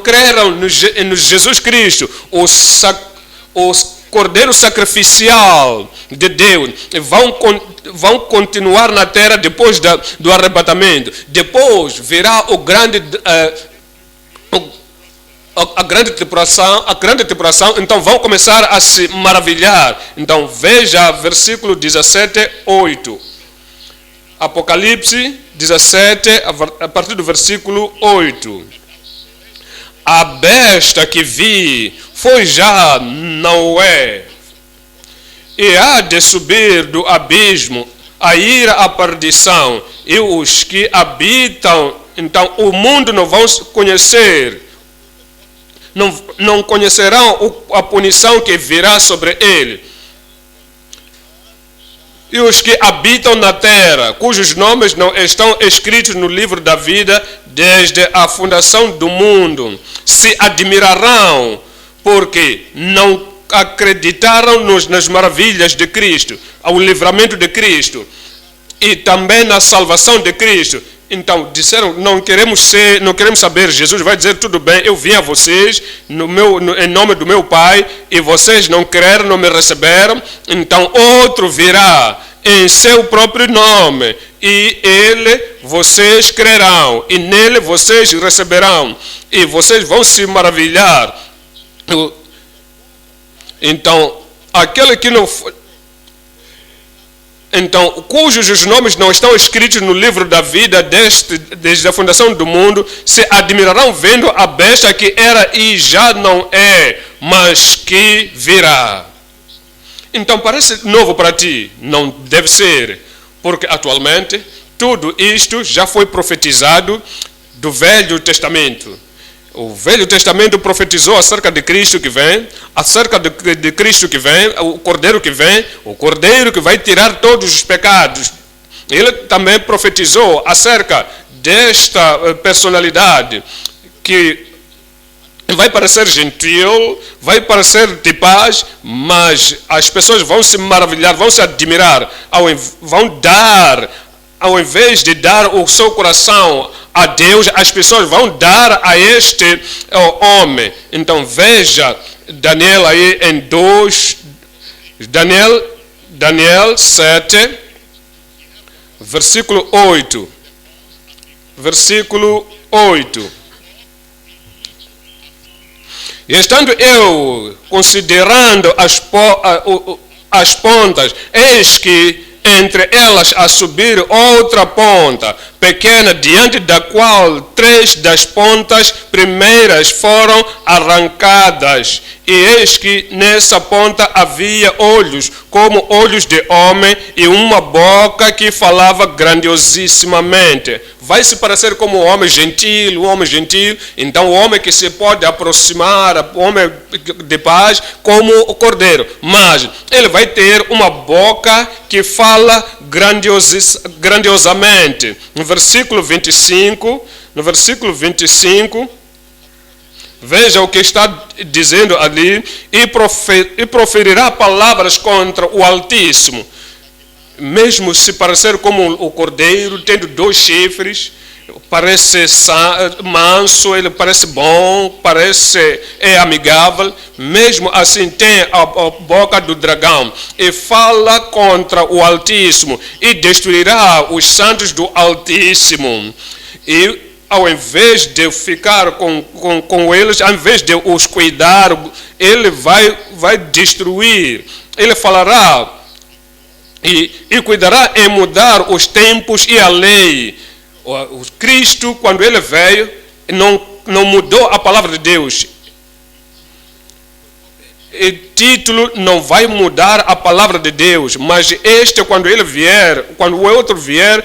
creram no Jesus Cristo, o Cordeiro sacrificial de Deus. Vão continuar na terra depois do arrebatamento. Depois virá a grande tribulação, então vão começar a se maravilhar. Então veja versículo 17, 8. Apocalipse 17, a partir do versículo 8. A besta que vi foi já Noé, e há de subir do abismo a ir à perdição, e os que habitam, então o mundo não vão conhecer, não conhecerão a punição que virá sobre ele. E os que habitam na terra, cujos nomes não estão escritos no livro da vida desde a fundação do mundo, se admirarão, porque não acreditaram nas maravilhas de Cristo, ao livramento de Cristo, e também na salvação de Cristo. Então disseram: não queremos saber. Jesus vai dizer: tudo bem, eu vim a vocês em nome do meu Pai, e vocês não creram, não me receberam. Então outro virá em seu próprio nome, e vocês crerão, e nele vocês receberão, e vocês vão se maravilhar. Então aquele que não foi, então, cujos os nomes não estão escritos no livro da vida desde a fundação do mundo, se admirarão vendo a besta que era e já não é, mas que virá. Então parece novo para ti? Não deve ser, porque atualmente tudo isto já foi profetizado do Velho Testamento. O Velho Testamento profetizou acerca de Cristo que vem, acerca de Cristo que vem, o Cordeiro que vai tirar todos os pecados. Ele também profetizou acerca desta personalidade que vai parecer gentil, vai parecer de paz, mas as pessoas vão se maravilhar, vão se admirar, ao invés de dar o seu coração a Deus, as pessoas vão dar a este homem. Então veja Daniel aí em 2, Daniel 7, versículo 8. Versículo 8. E estando eu considerando as pontas, eis que entre elas a subir outra ponta, pequena, diante da qual 3 das pontas primeiras foram arrancadas. E eis que nessa ponta havia olhos, como olhos de homem, e uma boca que falava grandiosissimamente. Vai se parecer como um homem gentil, então o homem que se pode aproximar, o homem de paz, como o cordeiro. Mas ele vai ter uma boca que fala grandiosamente. No versículo 25, veja o que está dizendo ali: e proferirá palavras contra o Altíssimo. Mesmo se parecer como o cordeiro, tendo 2 chifres, parece manso, ele parece bom, parece amigável, mesmo assim tem a boca do dragão e fala contra o Altíssimo e destruirá os santos do Altíssimo. E ao invés de ficar com eles, ao invés de os cuidar, ele vai destruir. Ele falará e cuidará em mudar os tempos e a lei. O Cristo, quando ele veio, não mudou a palavra de Deus. O título não vai mudar a palavra de Deus, mas quando ele vier, quando o outro vier,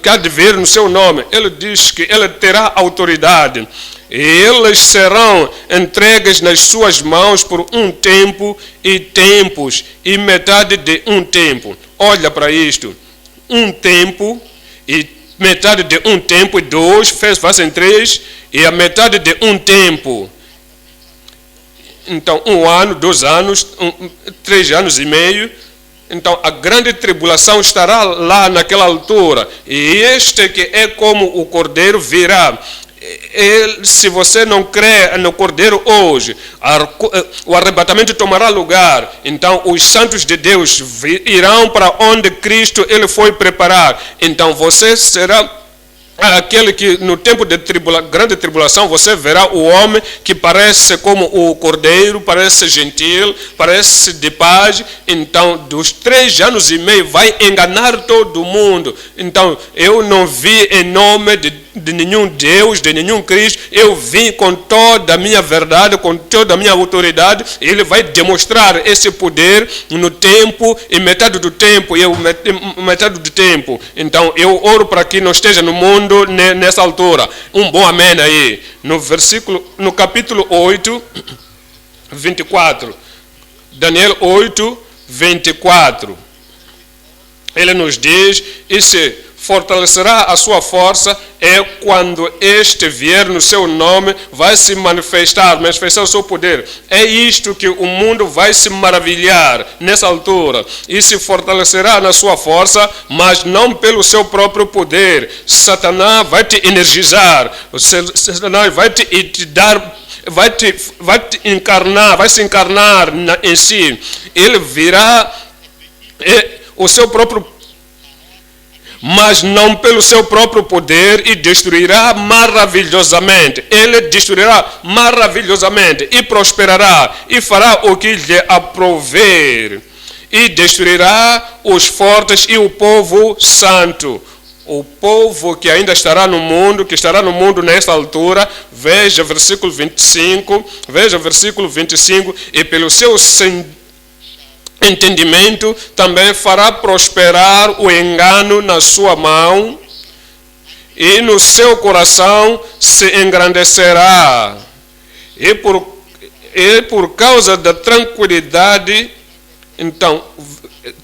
que há de vir no seu nome, ele diz que ele terá autoridade. E eles serão entregues nas suas mãos por um tempo e tempos e metade de um tempo. Olha para isto. Um tempo e metade de um tempo, e dois, fazem três, e a metade de um tempo. Então, 1 ano, 2 anos, 3 anos e meio. Então, a grande tribulação estará lá naquela altura. E este que é como o Cordeiro virá. Se você não crê no Cordeiro hoje, o arrebatamento tomará lugar. Então os santos de Deus irão para onde Cristo ele foi preparar. Então você será aquele que no tempo de grande tribulação você verá o homem que parece como o Cordeiro, parece gentil, parece de paz. Então dos 3 anos e meio vai enganar todo mundo. Então eu não vi em nome de nenhum Deus, de nenhum Cristo. Eu vim com toda a minha verdade, com toda a minha autoridade. Ele vai demonstrar esse poder no tempo e metade do tempo, metade do tempo. Então eu oro para que não esteja no mundo nessa altura. Um bom amém aí. No capítulo 8, 24. Daniel 8, 24. Ele nos diz, e se fortalecerá a sua força, é quando este vier no seu nome, vai se manifestar o seu poder. É isto que o mundo vai se maravilhar nessa altura. E se fortalecerá na sua força, mas não pelo seu próprio poder. Satanás vai te energizar. Satanás vai te dar, vai se encarnar em si. Ele virá o seu próprio, mas não pelo seu próprio poder, e destruirá maravilhosamente. Ele destruirá maravilhosamente e prosperará e fará o que lhe aprouver. E destruirá os fortes e o povo santo. O povo que ainda estará no mundo, que estará no mundo nesta altura, veja versículo 25, e pelo seu entendimento também fará prosperar o engano na sua mão, e no seu coração se engrandecerá. E por causa da tranquilidade, então,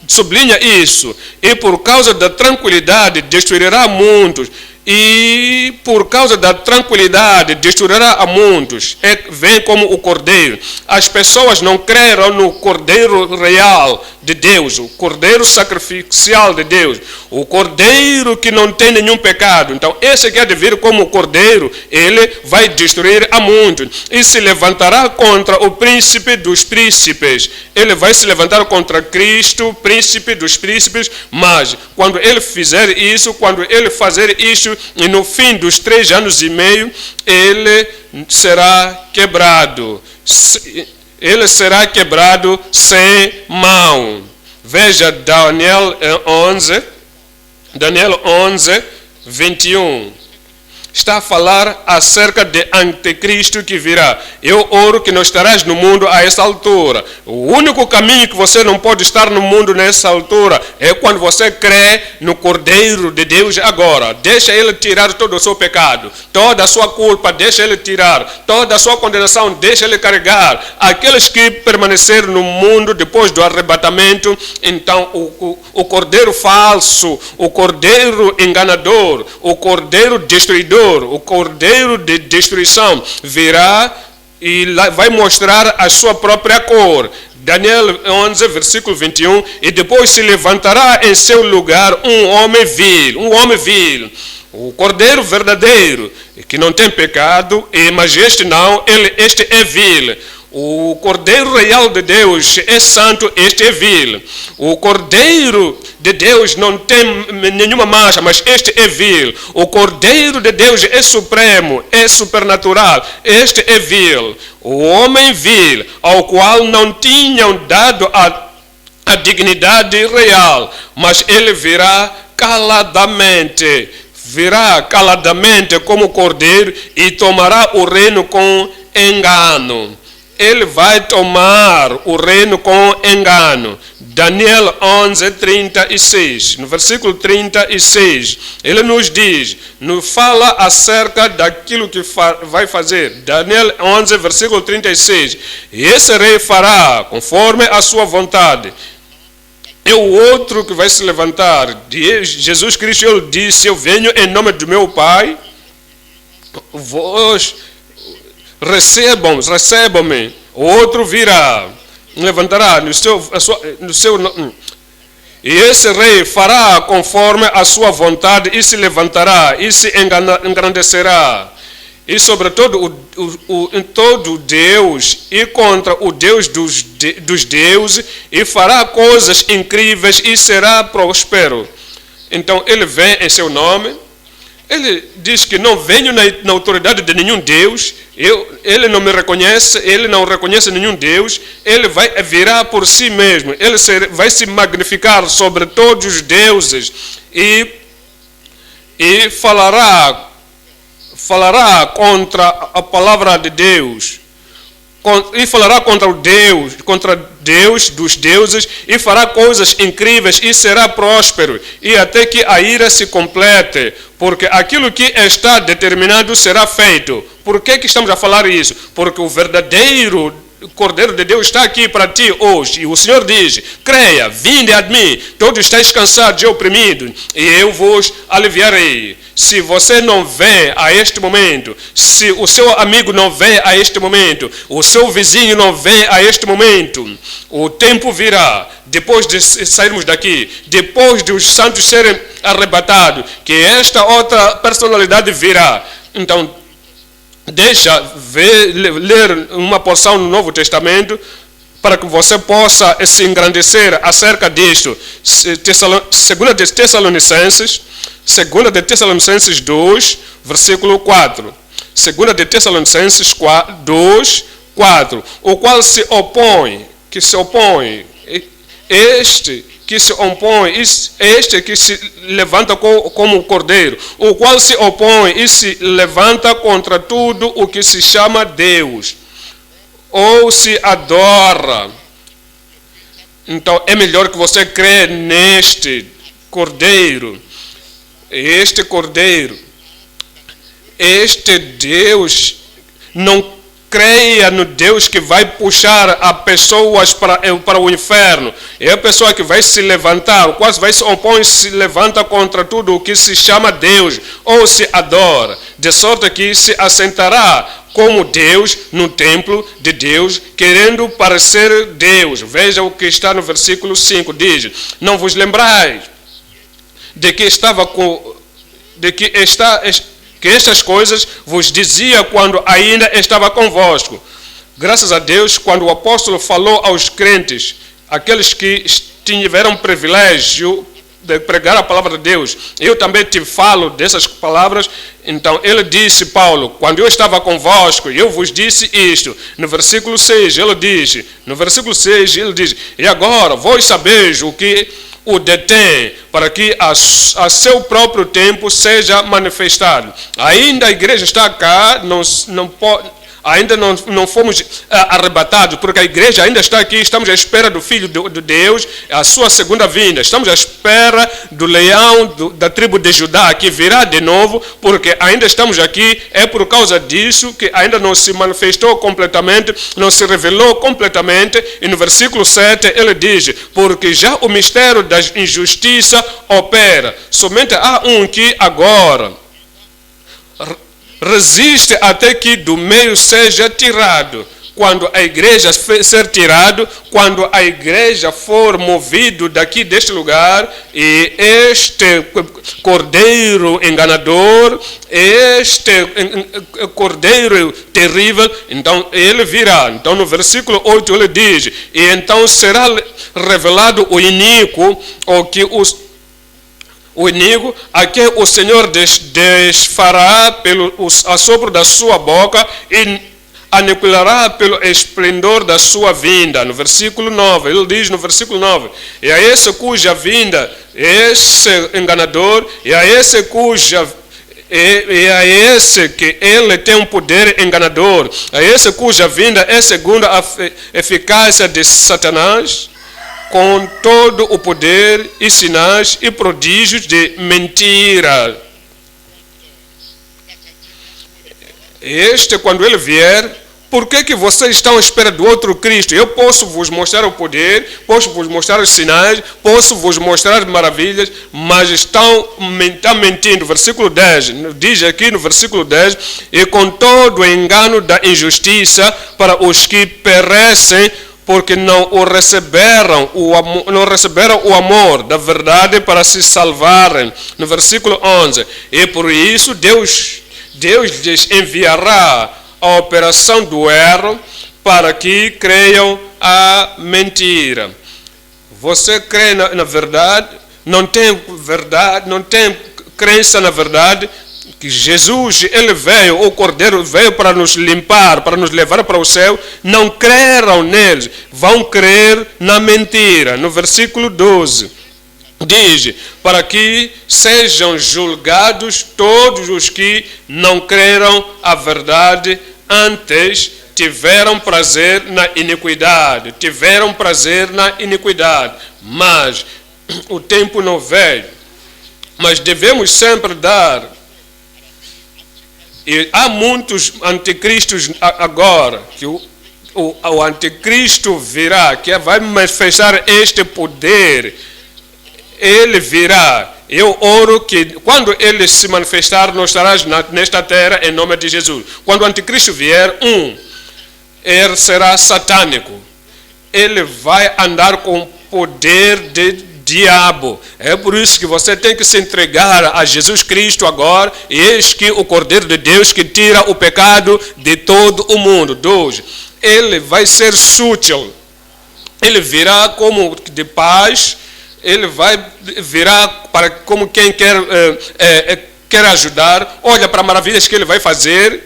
sublinha isso, e por causa da tranquilidade destruirá muitos, e por causa da tranquilidade destruirá a muitos. Vem como o Cordeiro. As pessoas não creram no Cordeiro real de Deus, o Cordeiro sacrificial de Deus, o Cordeiro que não tem nenhum pecado. Então esse que há de vir como o Cordeiro, ele vai destruir a muitos e se levantará contra o príncipe dos príncipes. Ele vai se levantar contra Cristo, príncipe dos príncipes. Mas quando ele fizer isso, quando ele fazer isso, e no fim dos 3 anos e meio, ele será quebrado. Ele será quebrado sem mão. Veja Daniel 11, 21. Está a falar acerca de anticristo que virá. Eu oro que não estarás no mundo a essa altura. O único caminho que você não pode estar no mundo nessa altura é quando você crê no Cordeiro de Deus agora. Deixa ele tirar todo o seu pecado, toda a sua culpa, deixa ele tirar, toda a sua condenação, deixa ele carregar. Aqueles que permaneceram no mundo depois do arrebatamento, então o Cordeiro falso, o Cordeiro enganador, o Cordeiro destruidor, o Cordeiro de destruição virá e vai mostrar a sua própria cor. Daniel 11, versículo 21. E depois se levantará em seu lugar um homem vil. o cordeiro verdadeiro, que não tem pecado, mas este não, este é vil. O Cordeiro Real de Deus é santo, este é vil. O Cordeiro de Deus não tem nenhuma mancha, mas este é vil. O Cordeiro de Deus é supremo, é supernatural, este é vil. O homem vil, ao qual não tinham dado a dignidade real, mas ele virá caladamente como cordeiro e tomará o reino com engano. Ele vai tomar o reino com engano. Daniel 11:36, no versículo 36, ele nos diz, nos fala acerca daquilo que vai fazer. Daniel 11, versículo 36, e esse rei fará conforme a sua vontade. É o outro que vai se levantar. Jesus Cristo, ele disse, eu venho em nome do meu Pai, vós recebam-me. O outro virá, levantará no seu e esse rei fará conforme a sua vontade e se levantará e se engrandecerá. E sobretudo todo Deus e contra o Deus dos deuses e fará coisas incríveis e será próspero. Então ele vem em seu nome. Ele diz que não venho na autoridade de nenhum Deus, ele não me reconhece, ele não reconhece nenhum Deus, ele virá por si mesmo, ele vai se magnificar sobre todos os deuses e falará contra a palavra de Deus. E falará contra Deus dos deuses, e fará coisas incríveis, e será próspero, e até que a ira se complete, porque aquilo que está determinado será feito. Por que estamos a falar isso? Porque o verdadeiro Cordeiro de Deus está aqui para ti hoje. E o Senhor diz, creia, vinde a mim, todos estáis cansados e oprimidos, e eu vos aliviarei. Se você não vem a este momento, se o seu amigo não vem a este momento, o seu vizinho não vem a este momento, o tempo virá, depois de sairmos daqui, depois de os santos serem arrebatados, que esta outra personalidade virá. Então, deixa ler uma porção no Novo Testamento para que você possa se engrandecer acerca disto. 2 de Tessalonicenses 2, versículo 4. 2 de Tessalonicenses 2, 4. O qual se opõe, este que se levanta como cordeiro, o qual se opõe e se levanta contra tudo o que se chama Deus, ou se adora. Então é melhor que você crê neste cordeiro. Este cordeiro, este Deus, não creia no Deus que vai puxar as pessoas para o inferno. É a pessoa que vai se levantar, o qual vai se opor e se levanta contra tudo o que se chama Deus, ou se adora, de sorte que se assentará como Deus no templo de Deus, querendo parecer Deus. Veja o que está no versículo 5, diz, não vos lembrais de que estas coisas vos dizia quando ainda estava convosco. Graças a Deus, quando o apóstolo falou aos crentes, aqueles que tiveram privilégio de pregar a palavra de Deus, eu também te falo dessas palavras. Então ele disse, Paulo, quando eu estava convosco, eu vos disse isto. No versículo 6 ele diz, e agora vós sabeis o que o detém, para que a seu próprio tempo seja manifestado. Ainda a igreja está cá, ainda não fomos arrebatados, porque a igreja ainda está aqui, estamos à espera do Filho de Deus, a sua segunda vinda, estamos à espera do leão da tribo de Judá, que virá de novo, porque ainda estamos aqui, é por causa disso que ainda não se manifestou completamente, não se revelou completamente, e no versículo 7 ele diz, porque já o mistério da injustiça opera, somente há um que agora resiste até que do meio seja tirado. quando a igreja ser tirado, quando a igreja for movido daqui deste lugar, e este cordeiro enganador, este cordeiro terrível, então ele virá. Então no versículo 8 ele diz, e então será revelado o iníquo, ou que o iníquo, a quem o Senhor desfará pelo assopro da sua boca e aniquilará pelo esplendor da sua vinda. No versículo 9, ele diz no versículo 9, e a esse cuja vinda, esse enganador, e a esse que ele tem um poder enganador, a esse cuja vinda é segundo a eficácia de Satanás, com todo o poder e sinais e prodígios de mentira. Este, quando ele vier, por que vocês estão à espera do outro Cristo? Eu posso vos mostrar o poder, posso vos mostrar os sinais, posso vos mostrar as maravilhas, mas estão mentindo. Versículo 10, diz aqui no versículo 10, e com todo o engano da injustiça para os que perecem, porque não receberam o amor da verdade para se salvarem. No versículo 11, e por isso Deus lhes enviará a operação do erro para que creiam a mentira. Você crê na verdade, não tem crença na verdade, que Jesus, ele veio, o Cordeiro veio para nos limpar, para nos levar para o céu, não creram nele, vão crer na mentira. No versículo 12, diz, para que sejam julgados todos os que não creram a verdade, antes tiveram prazer na iniquidade, mas o tempo não veio. Mas devemos sempre dar. E há muitos anticristos agora, que o anticristo virá, que vai manifestar este poder. Ele virá. Eu oro que quando ele se manifestar, nós estarás nesta terra em nome de Jesus. Quando o anticristo vier, ele será satânico. Ele vai andar com poder de diabo. É por isso que você tem que se entregar a Jesus Cristo agora. E eis que o Cordeiro de Deus que tira o pecado de todo o mundo. 2. Ele vai ser sutil. Ele virá como de paz. Ele vai virar para como quem quer ajudar. Olha para maravilhas que ele vai fazer.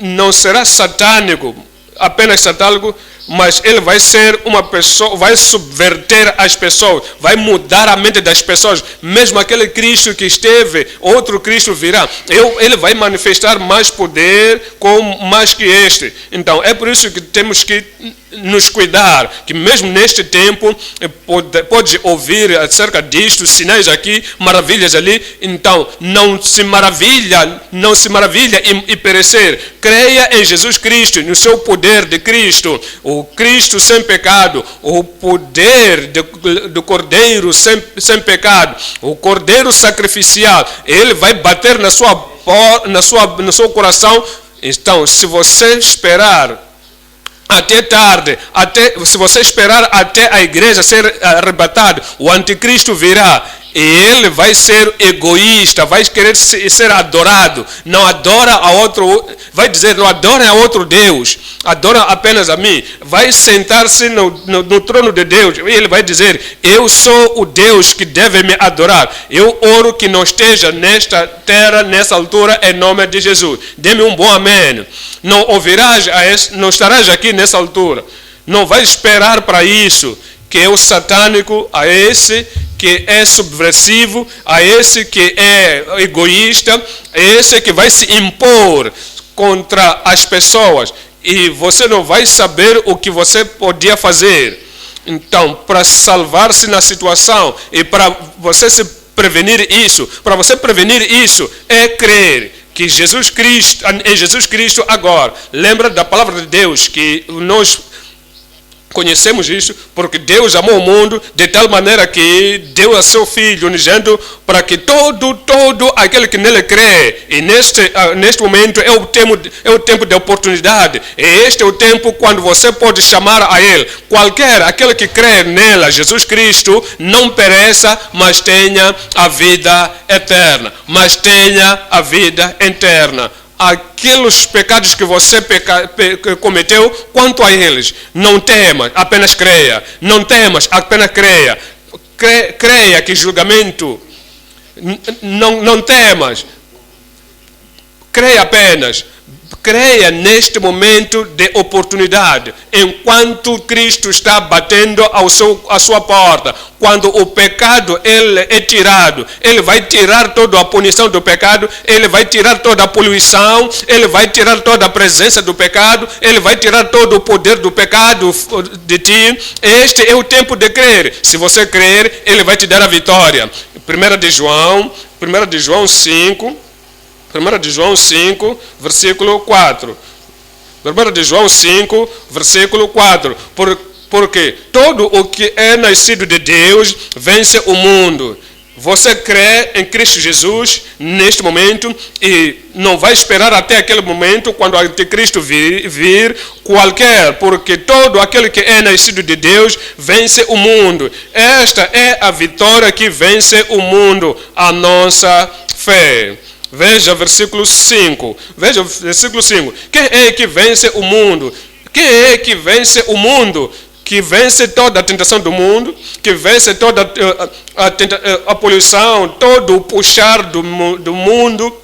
Não será satânico, apenas satânico, mas ele vai ser uma pessoa, vai subverter as pessoas, vai mudar a mente das pessoas. Mesmo aquele Cristo que esteve, outro Cristo virá. Ele vai manifestar mais poder, mais que este. Então, é por isso que temos que nos cuidar, que mesmo neste tempo pode ouvir acerca disto, sinais aqui, maravilhas ali. Então, não se maravilha e perecer. Creia em Jesus Cristo, no seu poder de Cristo, o Cristo sem pecado, o poder do Cordeiro sem pecado, o Cordeiro sacrificial. Ele vai bater no seu coração. Então, se você esperar até tarde, se você esperar até a igreja ser arrebatada, o anticristo virá. E ele vai ser egoísta, vai querer ser adorado. Não adora a outro, vai dizer, não adora a outro Deus, adora apenas a mim. Vai sentar-se no trono de Deus. E ele vai dizer, eu sou o Deus que deve me adorar. Eu oro que não esteja nesta terra, nessa altura, em nome de Jesus. Dê-me um bom amém. Não ouvirás, não estarás aqui nessa altura. Não vai esperar para isso, que é o satânico, a esse que é subversivo, a esse que é egoísta, a esse que vai se impor contra as pessoas. E você não vai saber o que você podia fazer. Então, para salvar-se na situação e para você se prevenir isso, é crer que em Jesus Cristo agora. Lembra da palavra de Deus que nós conhecemos isso, porque Deus amou o mundo de tal maneira que deu a seu Filho unigênito para que todo aquele que nele crê, e neste momento é o tempo de oportunidade, e este é o tempo quando você pode chamar a Ele. Aquele que crê nele, Jesus Cristo, não pereça, mas tenha a vida eterna. Mas tenha a vida eterna. Aqueles pecados que você cometeu, quanto a eles, não temas, apenas creia. Não temas, apenas creia. Creia que julgamento, não temas. Creia apenas. Creia neste momento de oportunidade, enquanto Cristo está batendo à sua porta. Quando o pecado ele é tirado, ele vai tirar toda a punição do pecado, ele vai tirar toda a poluição, ele vai tirar toda a presença do pecado, ele vai tirar todo o poder do pecado de ti. Este é o tempo de crer. Se você crer, ele vai te dar a vitória. 1 de João 5, versículo 4. 1 de João 5, versículo 4. Porque todo o que é nascido de Deus vence o mundo. Você crê em Cristo Jesus neste momento e não vai esperar até aquele momento quando o anticristo vir porque todo aquele que é nascido de Deus vence o mundo. Esta é a vitória que vence o mundo, a nossa fé. Veja versículo 5. Quem é que vence o mundo? Quem é que vence o mundo? Que vence toda a tentação do mundo, que vence toda a poluição, todo o puxar do mundo,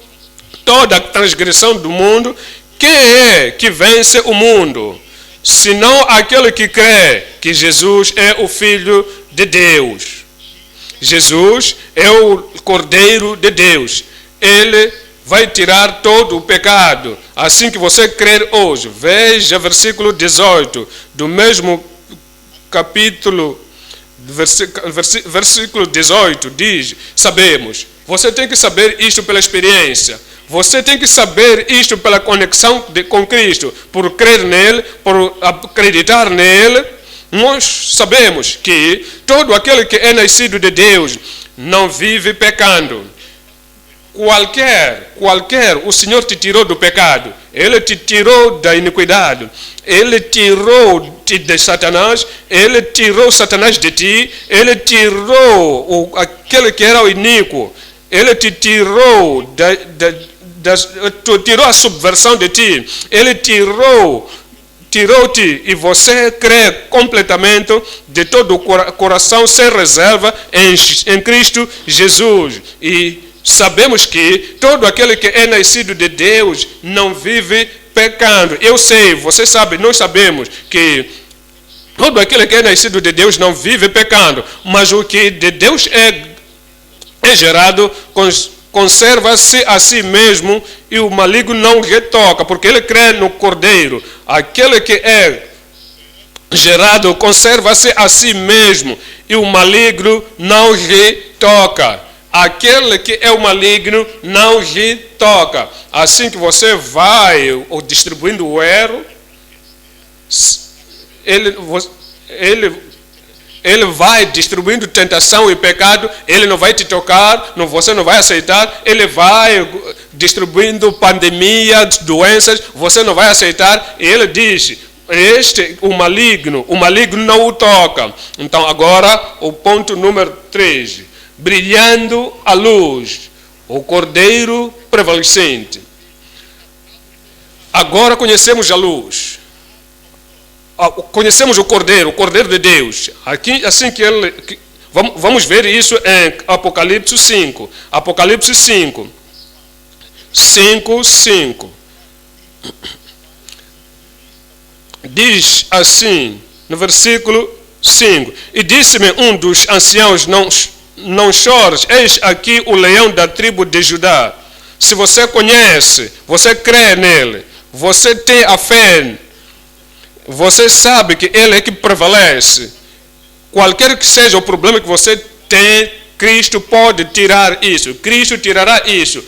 toda a transgressão do mundo. Quem é que vence o mundo? Senão aquele que crê que Jesus é o Filho de Deus. Jesus é o Cordeiro de Deus. Ele vai tirar todo o pecado. Assim que você crer hoje, veja versículo 18 do mesmo capítulo, versículo 18 diz: sabemos. Você tem que saber isto pela experiência. Você tem que saber isto pela conexão com Cristo, por crer nele, por acreditar nele. Nós sabemos que todo aquele que é nascido de Deus não vive pecando. O Senhor te tirou do pecado, Ele te tirou da iniquidade, Ele tirou-te de Satanás, Ele tirou Satanás de ti, Ele tirou aquele que era o iníquo, Ele te tirou, tirou a subversão de ti, Ele tirou-te e você crê completamente de todo o coração, sem reserva, em Cristo Jesus. E sabemos que todo aquele que é nascido de Deus não vive pecando. Eu sei, você sabe, nós sabemos que todo aquele que é nascido de Deus não vive pecando. Mas o que de Deus é gerado conserva-se a si mesmo e o maligno não retoca, porque ele crê no Cordeiro. Aquele que é gerado conserva-se a si mesmo e o maligno não retoca. Aquele que é o maligno não lhe toca. Assim que você vai distribuindo o erro, ele vai distribuindo tentação e pecado, ele não vai te tocar, você não vai aceitar, ele vai distribuindo pandemias, doenças, você não vai aceitar, e ele diz: o maligno não o toca. Então agora o ponto número 3. Brilhando a luz, o Cordeiro prevalecente. Agora conhecemos a luz. Conhecemos o Cordeiro de Deus. Assim que vamos ver isso em Apocalipse 5. Apocalipse 5. 5. Diz assim, no versículo 5: E disse-me um dos anciãos: Não chores, eis aqui o leão da tribo de Judá. Se você conhece, você crê nele, você tem a fé, você sabe que ele é que prevalece. Qualquer que seja o problema que você tem, Cristo pode tirar isso. Cristo tirará isso.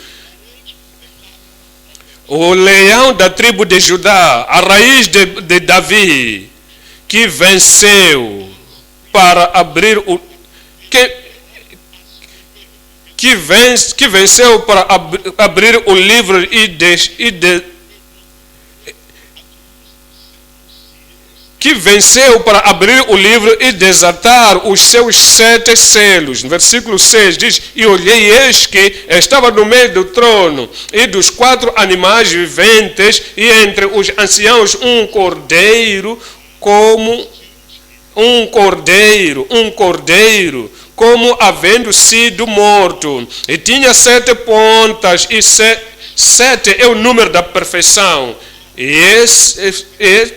O leão da tribo de Judá, a raiz de Davi, que venceu para abrir o que venceu para abrir o livro que venceu para abrir o livro e desatar os seus 7 selos. No versículo 6 diz: e olhei, eis que estava no meio do trono e dos 4 animais viventes, e entre os anciãos um cordeiro, como havendo sido morto, e tinha 7 pontas, e 7 é o número da perfeição. E é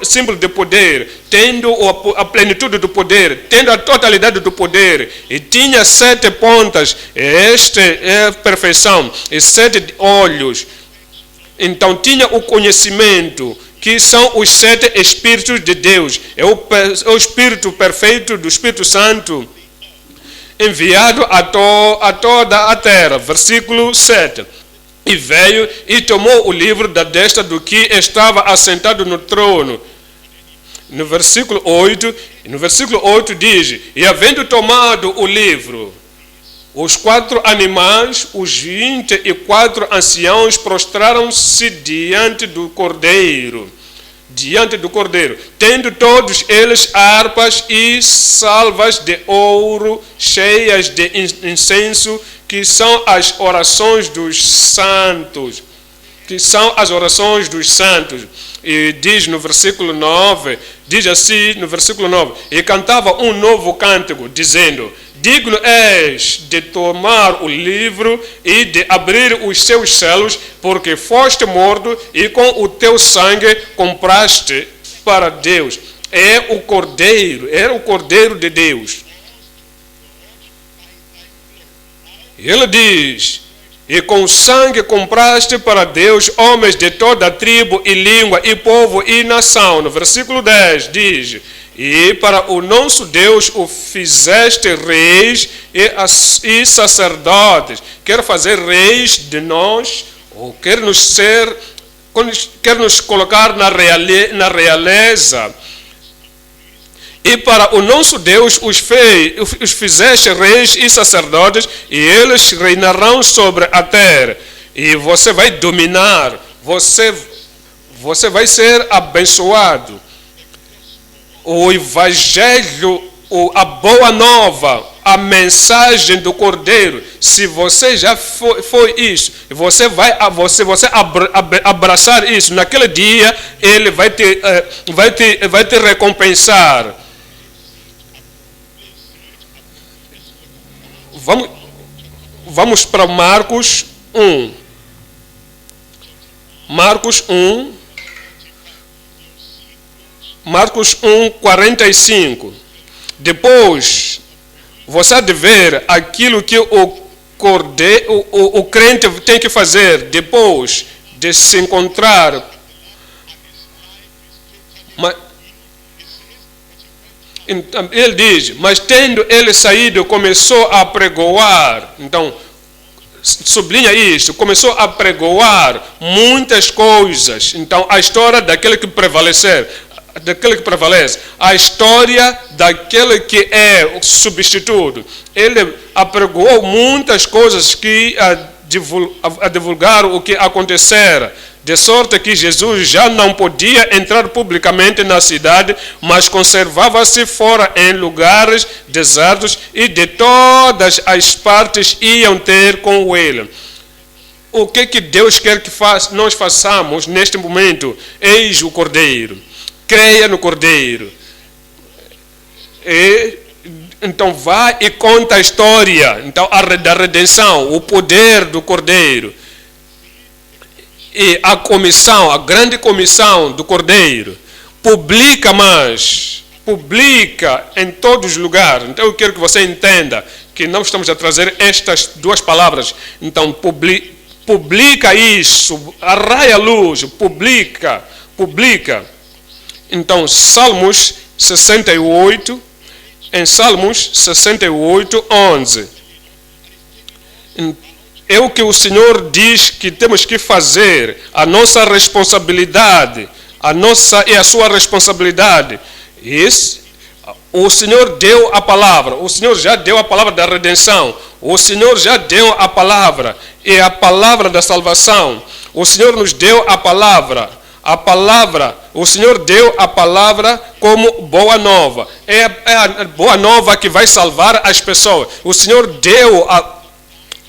símbolo de poder, tendo a plenitude do poder, tendo a totalidade do poder, e tinha 7 pontas, esta é a perfeição, e 7 olhos. Então tinha o conhecimento, que são os 7 Espíritos de Deus, é o Espírito perfeito do Espírito Santo, enviado a toda a terra. Versículo 7. E veio e tomou o livro da destra do que estava assentado no trono. No versículo 8 diz: e havendo tomado o livro, os 4 animais, os 24 anciãos prostraram-se diante do Cordeiro, tendo todos eles harpas e salvas de ouro cheias de incenso, que são as orações dos santos. E diz no versículo 9, diz assim no versículo 9: e cantava um novo cântico, dizendo: digno és de tomar o livro e de abrir os seus selos, porque foste morto e com o teu sangue compraste para Deus. Era o Cordeiro de Deus. Ele diz: e com sangue compraste para Deus homens de toda a tribo e língua e povo e nação. No versículo 10 diz: e para o nosso Deus o fizeste reis e sacerdotes. Quer fazer reis de nós, ou quer nos colocar na realeza. E para o nosso Deus os fizeste reis e sacerdotes, e eles reinarão sobre a terra. E você vai dominar, você vai ser abençoado. O Evangelho, a boa nova, a mensagem do Cordeiro, se você já foi isso, você vai abraçar isso, naquele dia ele vai te recompensar. Vamos para Marcos 1. Marcos 1, 45. Depois, você há de ver aquilo que o crente tem que fazer depois de se encontrar. Então, ele diz: mas tendo ele saído, começou a pregoar. Então, sublinha isso, começou a pregoar muitas coisas. Então, a história daquele que prevalece, a história daquele que é o substituto. Ele apregoou muitas coisas que a divulgar o que acontecera, de sorte que Jesus já não podia entrar publicamente na cidade, mas conservava-se fora em lugares desertos, e de todas as partes iam ter com ele. O que Deus quer que nós façamos neste momento? Eis o Cordeiro. Creia no Cordeiro. Então vá e conta a história da redenção, o poder do Cordeiro. E a grande comissão do Cordeiro, publica em todos os lugares. Então eu quero que você entenda que não estamos a trazer estas 2 palavras. Então publica isso, arraia a luz, publica. Então Salmos 68, em Salmos 68, 11. É o que o Senhor diz que temos que fazer, a nossa responsabilidade, a sua responsabilidade. O Senhor deu a palavra, o Senhor já deu a palavra da redenção, o Senhor já deu a palavra, e a palavra da salvação. O Senhor nos deu a palavra, o Senhor deu a palavra como boa nova. É a boa nova que vai salvar as pessoas. O Senhor deu a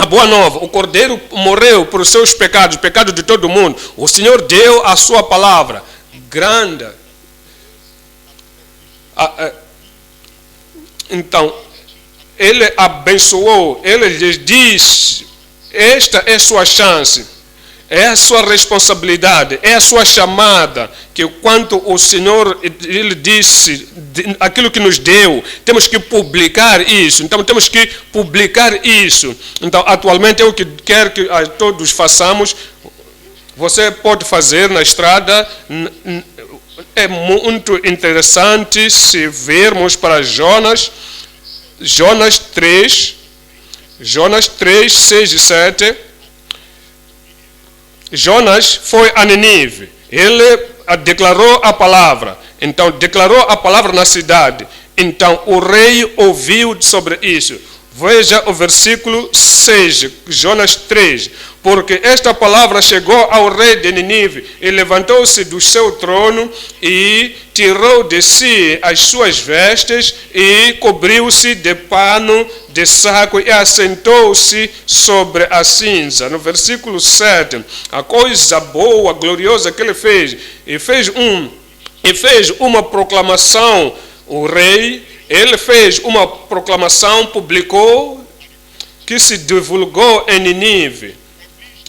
boa nova. O Cordeiro morreu por os seus pecados, pecados de todo mundo. O Senhor deu a sua palavra. Grande. Então, Ele abençoou, Ele lhes disse, esta é sua chance, é a sua responsabilidade, é a sua chamada, que quanto o Senhor, Ele disse, aquilo que nos deu, temos que publicar isso. Então, temos que publicar isso. Então, atualmente, é o que quero que todos façamos. Você pode fazer na estrada. É muito interessante se vermos para Jonas 3, 6 e 7. Jonas foi a Nínive. Ele declarou a palavra. Então, declarou a palavra na cidade. Então, o rei ouviu sobre isso. Veja o versículo 6, Jonas 3. Porque esta palavra chegou ao rei de Nínive, e levantou-se do seu trono, e tirou de si as suas vestes, e cobriu-se de pano de saco, e assentou-se sobre a cinza. No versículo 7, a coisa boa, gloriosa que ele fez, e fez uma proclamação, o rei, ele fez uma proclamação, publicou, que se divulgou em Nínive.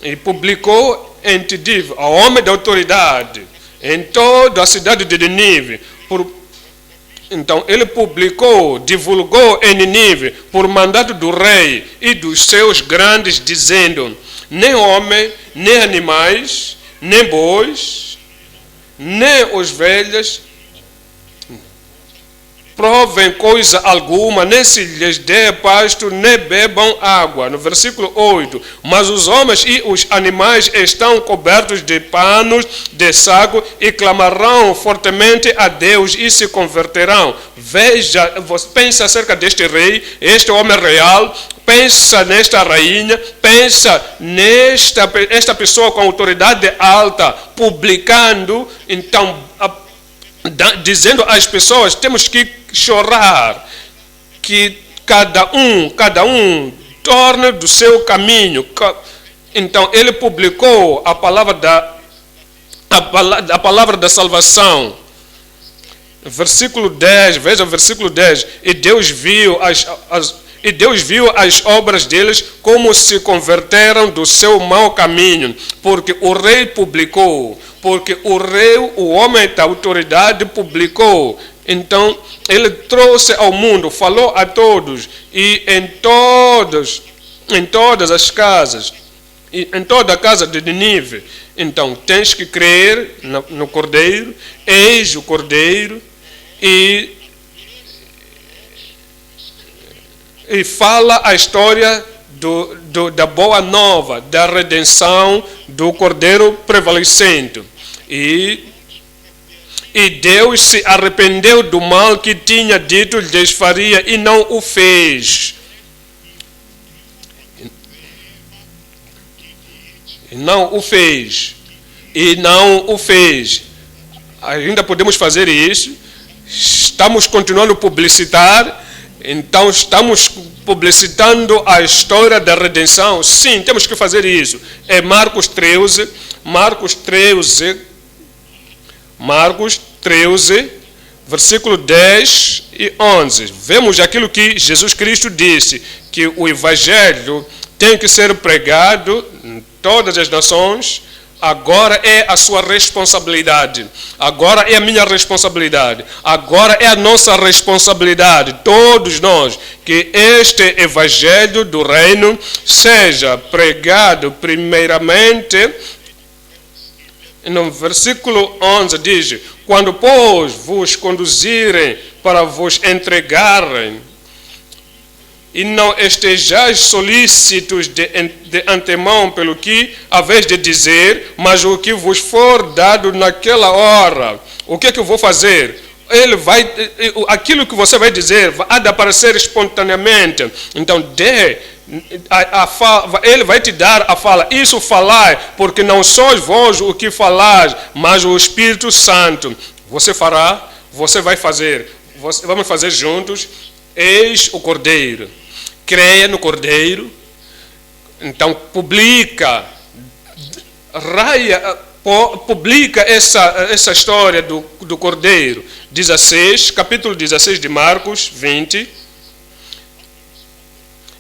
E publicou em Tidif, a homem da autoridade, em toda a cidade de Nínive. Então, ele publicou, divulgou em Nínive, por mandato do rei e dos seus grandes, dizendo: nem homem, nem animais, nem bois, nem os velhos, provem coisa alguma, nem se lhes dê pasto, nem bebam água. No versículo 8, mas os homens e os animais estão cobertos de panos de saco, e clamarão fortemente a Deus e se converterão. Veja, pensa acerca deste rei, este homem real, pensa nesta rainha, pensa esta pessoa com autoridade alta, publicando, então, dizendo às pessoas: temos que chorar, que cada um torne do seu caminho. Então, ele publicou a palavra da salvação. Versículo 10, veja o versículo 10. E Deus viu as obras deles, como se converteram do seu mau caminho, porque o rei publicou, porque o homem da autoridade publicou. Então, ele trouxe ao mundo, falou a todos, e em todas as casas, e em toda a casa de Nínive. Então, tens que crer no Cordeiro, eis o Cordeiro, e fala a história da boa nova, da redenção do Cordeiro prevalecente. E Deus se arrependeu do mal que tinha dito lhes faria, e não o fez. E não o fez. Ainda podemos fazer isso. Estamos continuando a publicitar. Então, estamos publicitando a história da redenção. Sim, temos que fazer isso. É Marcos 13, versículo 10 e 11. Vemos aquilo que Jesus Cristo disse, que o Evangelho tem que ser pregado em todas as nações. Agora é a sua responsabilidade. Agora é a minha responsabilidade. Agora é a nossa responsabilidade, todos nós, que este Evangelho do Reino seja pregado primeiramente. No versículo 11 diz: quando, pois, vos conduzirem para vos entregarem, e não estejais solícitos de antemão pelo que haveis de dizer, mas o que vos for dado naquela hora. O que é que eu vou fazer? aquilo que você vai dizer há de aparecer espontaneamente. Então, ele vai te dar a fala. Isso falar, porque não sois vós o que falais, mas o Espírito Santo. Você fará, você vai fazer. Vamos fazer juntos. Eis o Cordeiro. Creia no Cordeiro. Então, publica essa história do Cordeiro. 16, capítulo 16 de Marcos 20.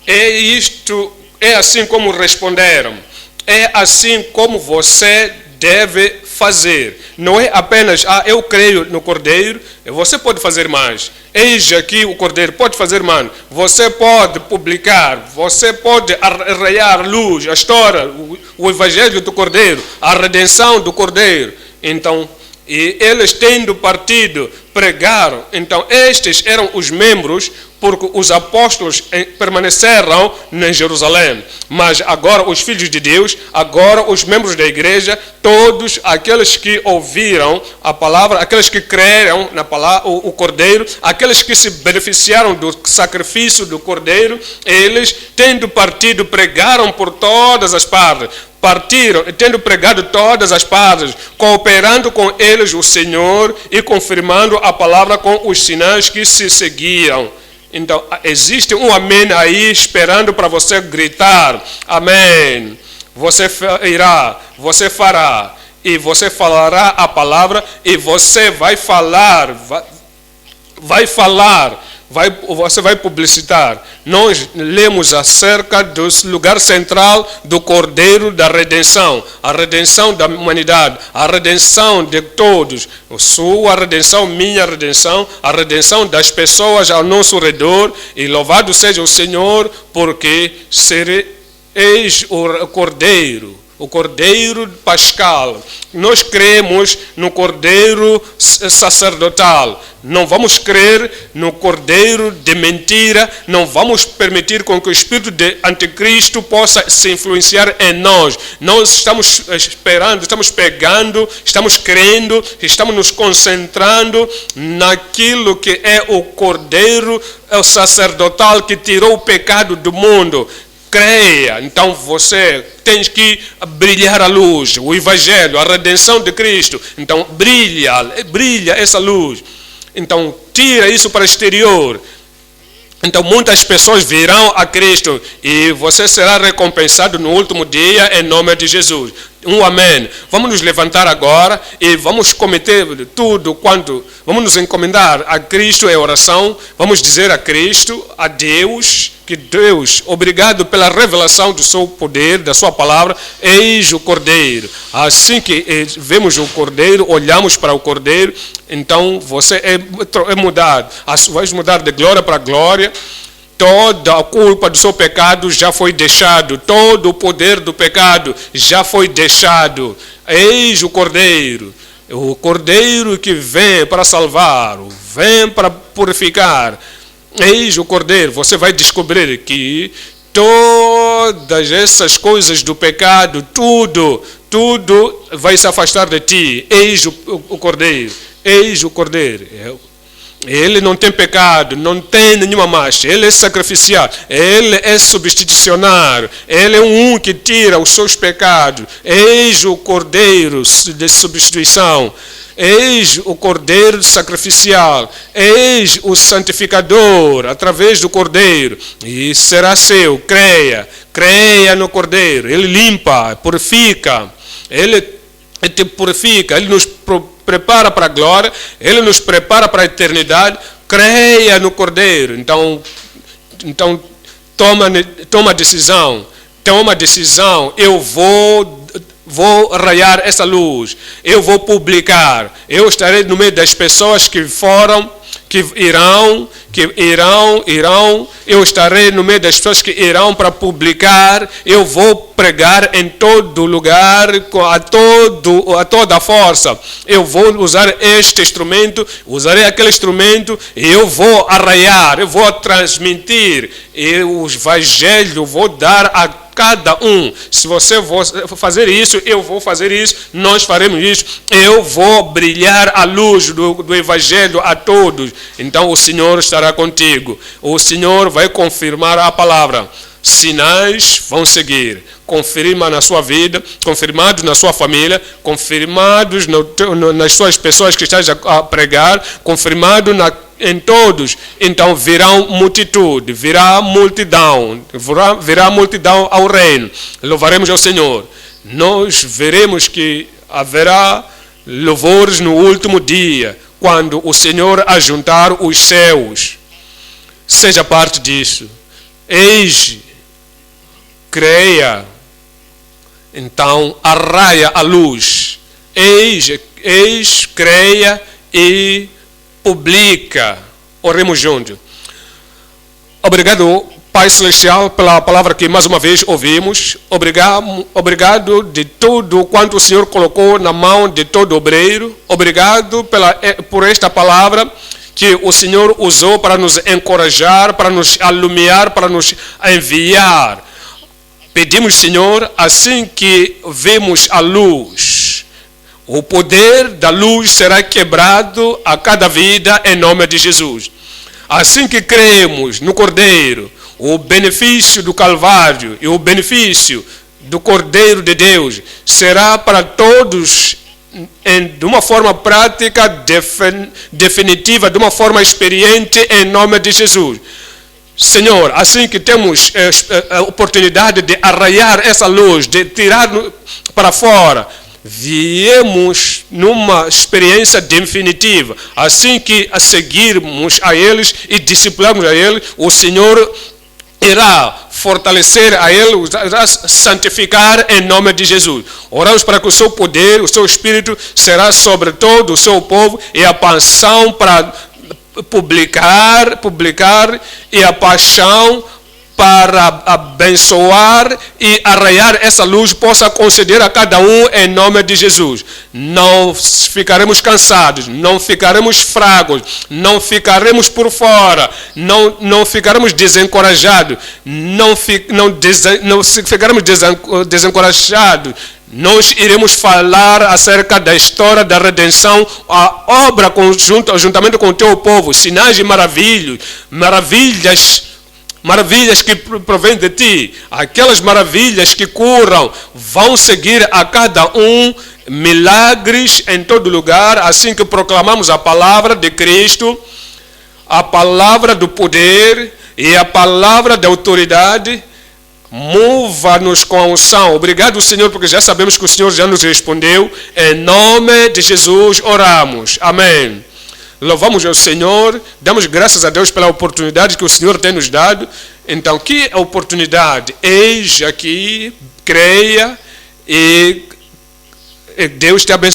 É assim como responderam. É assim como você deve fazer. Não é apenas, eu creio no Cordeiro, você pode fazer mais. Eis aqui o Cordeiro, pode fazer mais. Você pode publicar, você pode arraiar luz, a história, o Evangelho do Cordeiro, a redenção do Cordeiro. Então, e eles tendo partido, pregaram. Então, estes eram os membros, porque os apóstolos permaneceram em Jerusalém. Mas agora os filhos de Deus, agora os membros da igreja, todos aqueles que ouviram a palavra, aqueles que creram na palavra, o Cordeiro, aqueles que se beneficiaram do sacrifício do Cordeiro, eles, tendo partido, pregaram por todas as partes. Partiram, tendo pregado todas as partes, cooperando com eles o Senhor e confirmando a palavra com os sinais que se seguiam. Então, existe um amém aí esperando para você gritar. Amém. Você irá, você fará, e você falará a palavra, e você vai falar, você vai publicitar. Nós lemos acerca do lugar central do Cordeiro da redenção, a redenção da humanidade, a redenção de todos, sua redenção, minha redenção, a redenção das pessoas ao nosso redor, e louvado seja o Senhor, porque eis o Cordeiro Pascal. Nós cremos no Cordeiro sacerdotal. Não vamos crer no Cordeiro de mentira. Não vamos permitir com que o espírito de anticristo possa se influenciar em nós. Nós estamos esperando, estamos pegando, estamos crendo, estamos nos concentrando naquilo que é o Cordeiro sacerdotal que tirou o pecado do mundo. Creia, então você tem que brilhar a luz, o Evangelho, a redenção de Cristo. Então brilha essa luz. Então tira isso para o exterior. Então muitas pessoas virão a Cristo e você será recompensado no último dia em nome de Jesus. Amém. Vamos nos levantar agora e vamos cometer tudo quanto. Vamos nos encomendar a Cristo em oração. Vamos dizer a Cristo, a Deus, que Deus, obrigado pela revelação do seu poder, da sua palavra. Eis o Cordeiro. Assim que vemos o Cordeiro, olhamos para o Cordeiro, então você é mudado. Vai mudar de glória para glória. Toda a culpa do seu pecado já foi deixado. Todo o poder do pecado já foi deixado. Eis o Cordeiro que vem para salvar, vem para purificar. Eis o Cordeiro. Você vai descobrir que todas essas coisas do pecado, tudo vai se afastar de ti. Eis o Cordeiro. Eis o Cordeiro. Ele não tem pecado, não tem nenhuma mancha. Ele é sacrificial, ele é substitucionário. Ele é um que tira os seus pecados. Eis o Cordeiro de substituição. Eis o Cordeiro sacrificial. Eis o santificador através do Cordeiro. E será seu. Creia no Cordeiro. Ele limpa, purifica. Ele te purifica. Ele nos prepara para a glória, ele nos prepara para a eternidade. Creia no Cordeiro. Então toma decisão. Eu vou raiar essa luz. Eu vou publicar. Eu estarei no meio das pessoas que irão. Eu estarei no meio das pessoas que irão para publicar. Eu vou pregar em todo lugar, a toda a força. Eu vou usar este instrumento, usarei aquele instrumento, e eu vou arraiar, eu vou transmitir. E o Evangelho vou dar a cada um. Se você for fazer isso, eu vou fazer isso, nós faremos isso, eu vou brilhar a luz do Evangelho a todos. Então o Senhor estará contigo. O Senhor vai confirmar a palavra. Sinais vão seguir, confirma na sua vida, confirmados na sua família, confirmados nas suas pessoas que estás a pregar, confirmado em todos. Então virão multitude, virá multidão ao reino. Louvaremos ao Senhor. Nós veremos que haverá louvores no último dia, quando o Senhor ajuntar os céus. Seja parte disso. Eis, creia, então arraia a luz. Eis, creia e publica. Oremos juntos. Obrigado, Pai Celestial, pela palavra que mais uma vez ouvimos. Obrigado de tudo quanto o Senhor colocou na mão de todo obreiro. Obrigado por esta palavra que o Senhor usou para nos encorajar, para nos alumiar, para nos enviar. Pedimos, Senhor, assim que vemos a luz, o poder da luz será quebrado a cada vida em nome de Jesus. Assim que cremos no Cordeiro, o benefício do Calvário e o benefício do Cordeiro de Deus será para todos de uma forma prática, definitiva, de uma forma experiente em nome de Jesus. Senhor, assim que temos a oportunidade de arraiar essa luz, de tirar para fora, viemos numa experiência definitiva. Assim que a seguirmos a eles e discipularmos a eles, o Senhor irá fortalecer a ele, irá santificar em nome de Jesus. Oramos para que o seu poder, o seu Espírito será sobre todo o seu povo e a paixão para publicar e a paixão para abençoar e arraiar essa luz possa conceder a cada um em nome de Jesus. Não ficaremos cansados, não ficaremos fracos, não ficaremos por fora, não ficaremos desencorajados, não ficaremos desencorajados. Nós iremos falar acerca da história da redenção, a obra juntamente com o teu povo, sinais e maravilhas que provêm de ti, aquelas maravilhas que curam, vão seguir a cada um, milagres em todo lugar, assim que proclamamos a palavra de Cristo, a palavra do poder e a palavra da autoridade. Mova-nos com a unção. Obrigado, Senhor, porque já sabemos que o Senhor já nos respondeu. Em nome de Jesus oramos. Amém. Louvamos ao Senhor, damos graças a Deus pela oportunidade que o Senhor tem nos dado. Então, que oportunidade? Eis aqui, creia e Deus te abençoe.